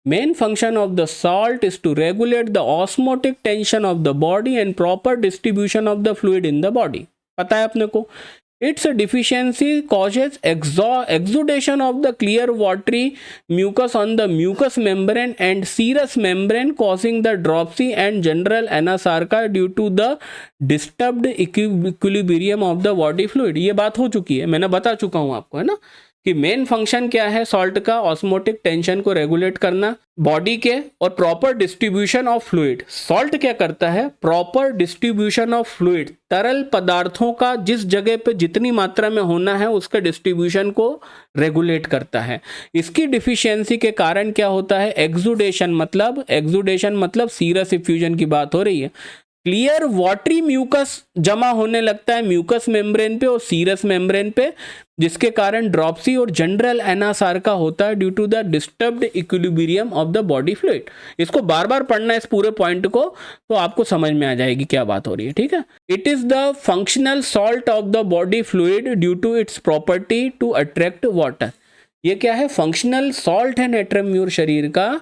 Main function of the salt is to regulate the osmotic tension of the body and proper distribution of the fluid in the body. पता है अपने को। Its deficiency causes exudation of the clear watery mucus on the mucous membrane and serous membrane, causing the dropsy and general anasarca due to the disturbed equilibrium of the body fluid। ये बात हो चुकी है, मैंने बता चुका हूँ आपको, है ना, कि मेन फंक्शन क्या है सॉल्ट का, ऑस्मोटिक टेंशन को रेगुलेट करना बॉडी के, और proper distribution of fluid. Salt क्या करता है? प्रॉपर डिस्ट्रीब्यूशन ऑफ फ्लूइड, तरल पदार्थों का जिस जगह पे जितनी मात्रा में होना है उसके डिस्ट्रीब्यूशन को रेगुलेट करता है। इसकी डिफिशियंसी के कारण क्या होता है? एक्सुडेशन मतलब सीरस इफ्यूजन की बात हो रही है। क्लियर वाटरी म्यूकस जमा होने लगता है म्यूकस मेम्ब्रेन पे और सीरस मेम्ब्रेन पे, जिसके कारण ड्रॉप्सी और जनरल एनासार्का होता है due to the disturbed equilibrium of the body fluid. इसको बार बार पढ़ना है इस पूरे पॉइंट को, तो आपको समझ में आ जाएगी क्या बात हो रही है। ठीक है, it is the functional salt of the body fluid due to its property to attract water. ये क्या है? फंक्शनल सॉल्ट है नेट्रम म्यूर शरीर का,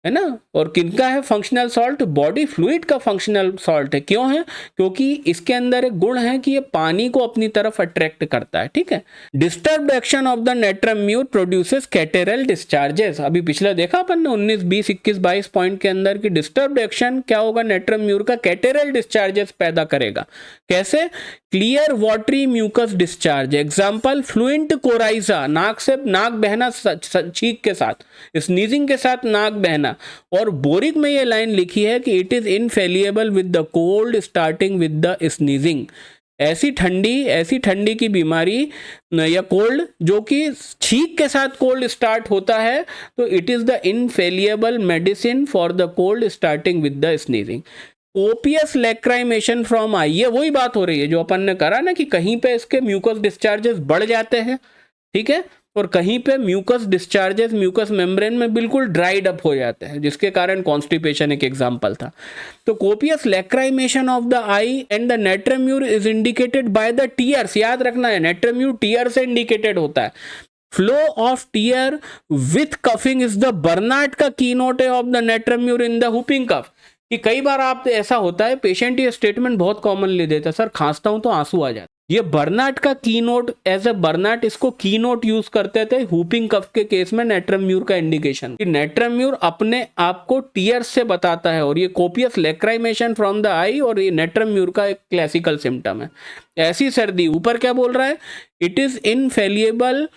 है ना। और किनका है फंक्शनल सॉल्ट? बॉडी फ्लूइड का फंक्शनल सॉल्ट है। क्यों है? क्योंकि इसके अंदर एक गुण है कि ये पानी को अपनी तरफ अट्रैक्ट करता है। ठीक है, disturbed action of the natrum mur produces catarrhal discharges. अभी पिछला देखा अपन ने 19, 20, 21, 22 पॉइंट के अंदर कि डिस्टर्ब्ड एक्शन क्या होगा नेट्रम म्यूर का? कैटेरल डिस्चार्जेस पैदा करेगा। कैसे? Clear watery mucous discharge. Example fluent coryza, नाक से नाक बहना छींक के साथ, स्नीजिंग के साथ नाक बहना। और बोरिक में ये लाइन लिखी है कि it is infallible with the cold starting with the sneezing. ऐसी ठंडी की बीमारी या कोल्ड जो कि छींक के साथ कोल्ड स्टार्ट होता है, तो it is the infallible medicine for the cold starting with the sneezing. Copious lacrimation from eye, ये वही बात हो रही है जो अपन ने करा ना कि कहीं पे इसके म्यूकस डिस्चार्जेस बढ़ जाते हैं, ठीक है, और कहीं पे म्यूकस डिस्चार्जेस म्यूकस मेम्ब्रेन में बिल्कुल ड्राइड अप हो जाते हैं, जिसके कारण कॉन्स्टिपेशन एक एग्जांपल था। तो copious lacrimation of the eye and the natrum mur is indicated by the tears. याद रखना है, नेट्रम म्यूर टीयर से इंडिकेटेड होता है। Flow of tear with coughing is the Bernard का keynote of the natrum mur in the whooping cough. कि कई बार आप ऐसा होता है, पेशेंट ये स्टेटमेंट बहुत कॉमनली देता है, सर खांसता हूं तो आंसू आ जाता है। ये बर्नार्ड का कीनोट, एज ए बर्नार्ड इसको कीनोट यूज करते थे हुपिंग कफ के केस में नेट्रम म्यूर का इंडिकेशन। कि नेट्रम म्यूर अपने आप को टीयर्स से बताता है, और ये कोपियस लैक्राइमेशन फ्रॉम द आई और ये नेट्रम म्यूर का एक क्लासिकल सिम्टम है। ऐसी सर्दी, ऊपर क्या बोल रहा है? It is infallible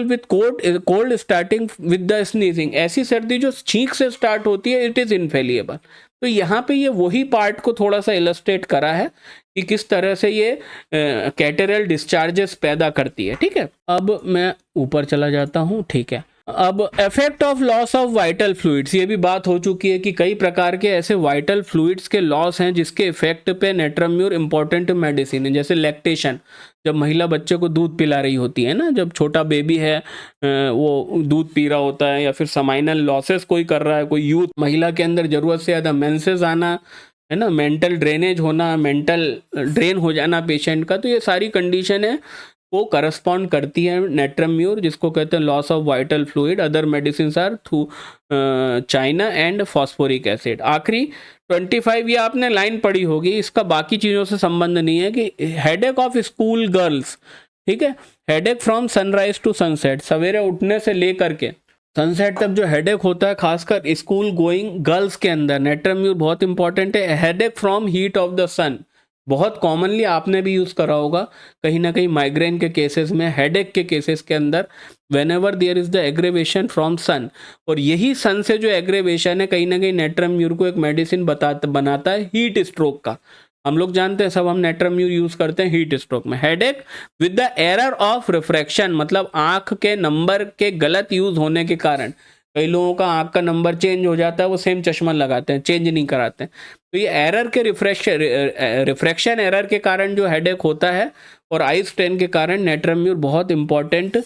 with cold starting with the sneezing. ऐसी सर्दी जो छींक से स्टार्ट होती है, इट इज इनफेलिएबल। तो यहाँ पे ये वही पार्ट को थोड़ा सा इलस्ट्रेट करा है कि किस तरह से ये कैटेरल डिस्चार्जेस पैदा करती है। ठीक है, अब मैं ऊपर चला जाता हूँ। ठीक है, अब effect of loss of vital fluids, ये भी बात हो चुकी है कि कई प्रकार के ऐसे वाइटल फ्लूइड्स के लॉस हैं जिसके इफेक्ट पे नेट्रम्यूर इंपॉर्टेंट मेडिसिन है। जैसे लैक्टेशन, जब महिला बच्चे को दूध पिला रही होती है ना, जब छोटा बेबी है वो दूध पी रहा होता है, या फिर समाइनल लॉसेस कोई कर रहा है, कोई यूथ महिला के अंदर ज़रूरत से ज़्यादा मेंसेस आना है ना, मेंटल ड्रेनेज होना, मेंटल ड्रेन हो जाना पेशेंट का, तो ये सारी कंडीशन है वो करस्पॉन्ड करती है नेट्रम्यूर, जिसको कहते हैं loss of vital fluid. Other medicine are through China and phosphoric acid. आखिरी 25, ये आपने लाइन पढ़ी होगी, इसका बाकी चीज़ों से संबंध नहीं है, कि हेडेक ऑफ स्कूल गर्ल्स, ठीक है, headache from sunrise to sunset, सवेरे उठने से लेकर के सनसेट तक जो हेडेक होता है, खासकर स्कूल गोइंग गर्ल्स के अंदर, नेट्रम्यूर बहुत इंपॉर्टेंट है। Headache from heat of the sun, बहुत कॉमनली आपने भी यूज़ करा होगा कहीं ना कहीं माइग्रेन के केसेस में, हेडेक के केसेस के अंदर, whenever there is the aggravation from sun, और यही सन से जो एग्रेवेशन है कहीं ना कहीं नेट्रम्यूर को एक मेडिसिन बनाता है हीट स्ट्रोक का। हम लोग जानते हैं सब, हम नेट्रम्यूर यूज करते हैं हीट स्ट्रोक में। Headache with the error of refraction, मतलब आंख के नंबर के गलत यूज होने के कारण, कई लोगों का आंख का नंबर चेंज हो जाता है, वो सेम चश्मा लगाते हैं, चेंज नहीं कराते हैं, तो ये एरर के रिफ्रैक्शन एरर के कारण जो हेडेक होता है, और आई स्ट्रेन के कारण नेट्रम्यूर बहुत इंपॉर्टेंट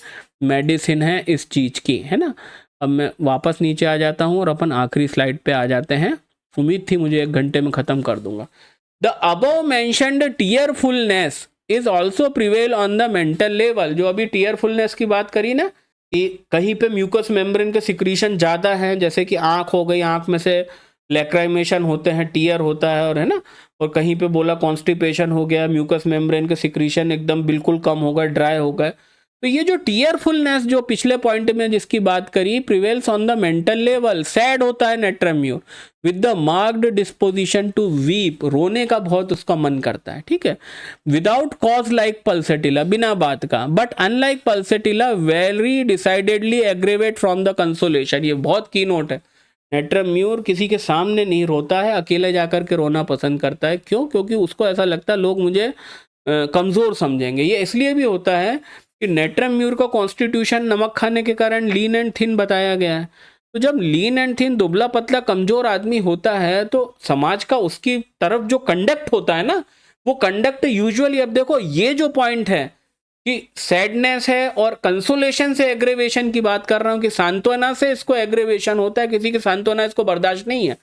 मेडिसिन है इस चीज़ की, है ना। अब मैं वापस नीचे आ जाता हूँ और अपन आखिरी स्लाइड पे आ जाते हैं। उम्मीद थी मुझे 1 घंटे में ख़त्म कर दूंगा। The above mentioned tearfulness is also prevail on the mental level. जो अभी टीयरफुलनेस की बात करी ना, कि कहीं पे म्यूकस मेम्ब्रेन के सिक्रीशन ज़्यादा है, जैसे कि आँख हो गई, आँख में से लैक्राइमेशन होते हैं, टीयर होता है, और है ना, और कहीं पे बोला कॉन्स्टिपेशन हो गया, म्यूकस मेम्ब्रेन के सिक्रीशन एकदम बिल्कुल कम हो गए, ड्राई हो गए। तो ये जो टीयरफुलनेस जो पिछले पॉइंट में जिसकी बात करी, prevails on the mental level, sad होता है natrum mur, with the marked disposition to weep, रोने का बहुत उसका मन करता है, ठीक है, विदाउट कॉज लाइक पल्सेटिला, बिना बात का, but unlike pulsatilla very decidedly aggravate from the consolation. ये बहुत की नोट है, नेट्रम्यूर किसी के सामने नहीं रोता है, अकेले जाकर के रोना पसंद करता है। क्यों? क्योंकि उसको ऐसा लगता है लोग मुझे कमज़ोर समझेंगे। ये इसलिए भी होता है कि नेट्रम्यूर का कॉन्स्टिट्यूशन नमक खाने के कारण लीन एंड थिन बताया गया है। तो जब लीन एंड थिन, दुबला पतला कमज़ोर आदमी होता है, तो समाज का उसकी तरफ जो कंडक्ट होता है ना, वो कंडक्ट यूजुअली, अब देखो ये जो पॉइंट है कि सैडनेस है और कंसोलेशन से एग्रेवेशन की बात कर रहा हूं, कि सांत्वना से इसको एग्रेवेशन होता है, किसी की सांत्वना इसको बर्दाश्त नहीं है।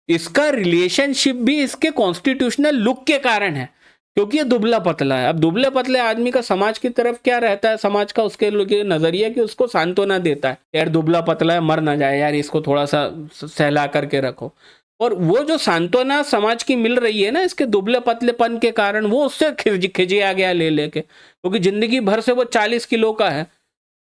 इसका रिलेशनशिप भी इसके कॉन्स्टिट्यूशनल लुक के कारण है, क्योंकि ये दुबला पतला है। अब दुबले पतले आदमी का समाज की तरफ क्या रहता है, समाज का उसके नजरिया कि उसको सांत्वना देता है, यार दुबला पतला है, मर ना जाए यार, इसको थोड़ा सा सहला करके रखो। और वो जो सांत्वना समाज की मिल रही है ना इसके दुबले पतलेपन के कारण, वो उससे खिजिया गया ले लेके, क्योंकि जिंदगी भर से वो 40 किलो का है।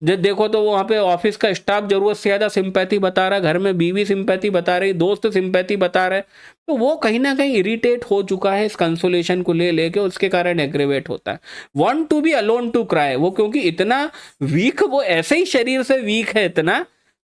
जब देखो तो वहाँ पे ऑफिस का स्टाफ जरूरत से ज़्यादा सिंपैथी बता रहा है, घर में बीवी सिंपैथी बता रही, दोस्त सिंपैथी बता रहे, तो वो कहीं ना कहीं इरिटेट हो चुका है इस कंसोलेशन को ले लेके, उसके कारण एग्रेवेट होता है। Want to be alone to cry, वो क्योंकि इतना वीक, वो ऐसे ही शरीर से वीक है इतना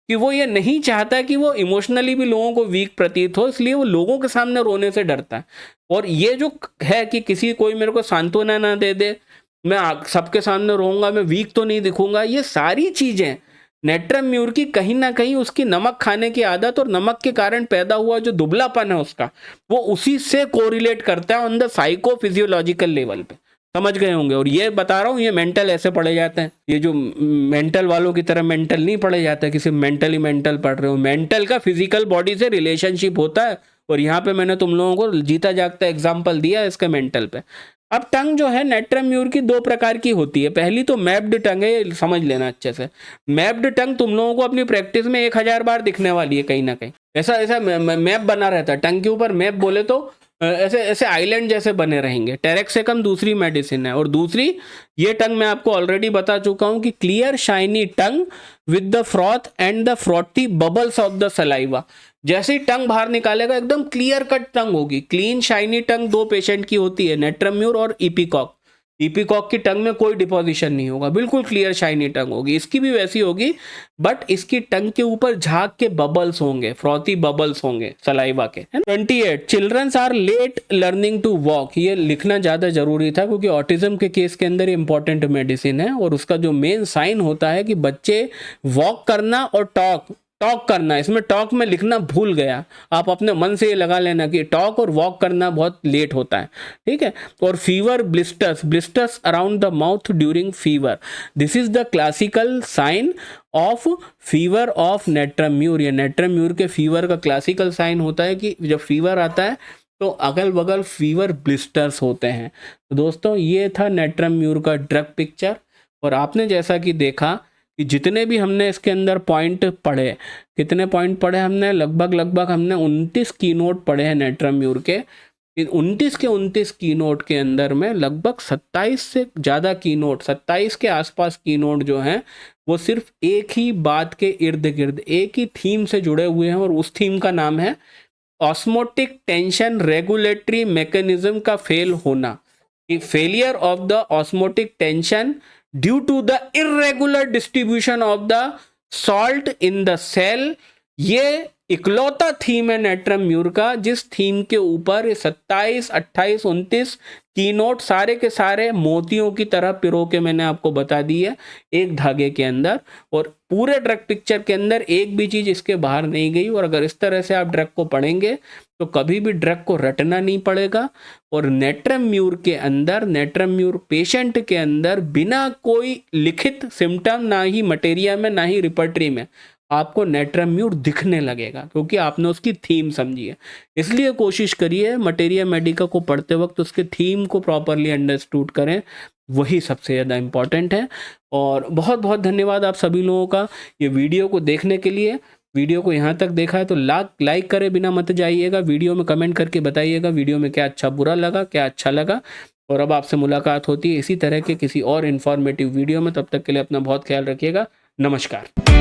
कि वो ये नहीं चाहता कि वो इमोशनली भी लोगों को वीक प्रतीत हो, इसलिए वो लोगों के सामने रोने से डरता है। और ये जो है कि कोई मेरे को सांत्वना ना दे दे, मैं सबके सामने रहूंगा, मैं वीक तो नहीं दिखूंगा, ये सारी चीजें नेट्रम्यूर की कहीं ना कहीं उसकी नमक खाने की आदत और नमक के कारण पैदा हुआ जो दुबलापन है उसका, वो उसी से कोरिलेट करता है ऑन द साइकोफिजियोलॉजिकल लेवल पे। समझ गए होंगे। और ये बता रहा हूँ, ये मेंटल ऐसे पढ़े जाते हैं, ये जो मेंटल वालों की तरह मेंटल नहीं पढ़े जाते हैं, किसी मेंटली मेंटल पढ़ रहे हो। मेंटल का फिजिकल बॉडी से रिलेशनशिप होता है, और यहाँ पे मैंने तुम लोगों को जीता जागता एग्जाम्पल दिया है इसके मेंटल पे। अब टंग जो है नेट्रम्यूर की 2 प्रकार की होती है। पहली तो मैप्ड टंग है, ये समझ लेना अच्छे से। मैप्ड टंग तुम लोगों को अपनी प्रैक्टिस में 1000 बार दिखने वाली है कहीं ना कहीं। ऐसा मैप बना रहता है टंग के ऊपर, मैप बोले तो ऐसे ऐसे आइलैंड जैसे बने रहेंगे। टेरेक्सेकम दूसरी मेडिसिन है। और दूसरी ये टंग मैं आपको ऑलरेडी बता चुका हूं कि clear shiny tongue with the froth and the frothy bubbles of the saliva. जैसे ही टंग बाहर निकालेगा एकदम क्लियर कट टंग होगी। क्लीन शाइनी टंग 2 पेशेंट की होती है, नेट्रम्यूर और इपिकॉक। ईपीकॉक की टंग में कोई डिपोजिशन नहीं होगा, बिल्कुल क्लियर शाइनी टंग होगी। इसकी भी वैसी होगी, बट इसकी टंग के ऊपर झाग के बबल्स होंगे, फ्रॉथी बबल्स होंगे सलाइवा के। 28 childrens are late learning to walk. ये लिखना ज़्यादा जरूरी था क्योंकि ऑटिज्म के केस के अंदर इंपॉर्टेंट मेडिसिन है, और उसका जो मेन साइन होता है कि बच्चे वॉक करना और टॉक करना, इसमें टॉक में लिखना भूल गया, आप अपने मन से ये लगा लेना कि टॉक और वॉक करना बहुत लेट होता है, ठीक है। और fever, blisters around the mouth during fever, this is the classical sign of fever of natrum mur. ये नेट्रम-म्यूर के फीवर का क्लासिकल साइन होता है कि जब फीवर आता है तो अगल बगल फीवर ब्लिस्टर्स होते हैं। तो दोस्तों ये था नेट्रम-म्यूर का ड्रग पिक्चर, और आपने जैसा कि देखा कि जितने भी हमने इसके अंदर पॉइंट पढ़े, कितने पॉइंट पढ़े हमने, लगभग हमने 29 की नोट पढ़े हैं नेट्रम-म्यूर के। 29 की नोट के अंदर में लगभग 27 से ज़्यादा की नोट, 27 के आसपास की नोट जो हैं वो सिर्फ एक ही बात के इर्द गिर्द, एक ही थीम से जुड़े हुए हैं, और उस थीम का नाम है ऑस्मोटिक टेंशन रेगुलेटरी मैकेनिज्म का फेल होना, failure of the osmotic tension due to the irregular distribution of the salt in the cell. ये इकलौता थीम है नेट्रम-म्यूर का जिस थीम के ऊपर 27, 28, 29 की नोट सारे के सारे मोतियों की तरह पिरो के मैंने आपको बता दी है एक धागे के अंदर, और पूरे ड्रग पिक्चर के अंदर एक भी चीज इसके बाहर नहीं गई। और अगर इस तरह से आप ड्रग को पढ़ेंगे तो कभी भी ड्रग को रटना नहीं पड़ेगा। और नेट्रम-म्यूर के अंदर, नेट्रम-म्यूर पेशेंट के अंदर बिना कोई लिखित सिम्टम, ना ही मटेरिया में ना ही रिपर्टरी में, आपको नेट्रम-म्यूर दिखने लगेगा क्योंकि आपने उसकी थीम समझी है। इसलिए कोशिश करिए मटेरिया मेडिका को पढ़ते वक्त उसके थीम को प्रॉपरली अंडरस्टूड करें, वही सबसे ज़्यादा इम्पॉर्टेंट है। और बहुत बहुत धन्यवाद आप सभी लोगों का ये वीडियो को देखने के लिए। वीडियो को यहाँ तक देखा है तो लाइक करे बिना मत जाइएगा, वीडियो में कमेंट करके बताइएगा वीडियो में क्या अच्छा बुरा लगा, क्या अच्छा लगा। और अब आपसे मुलाकात होती है इसी तरह के किसी और इन्फॉर्मेटिव वीडियो में, तब तक के लिए अपना बहुत ख्याल रखिएगा। नमस्कार।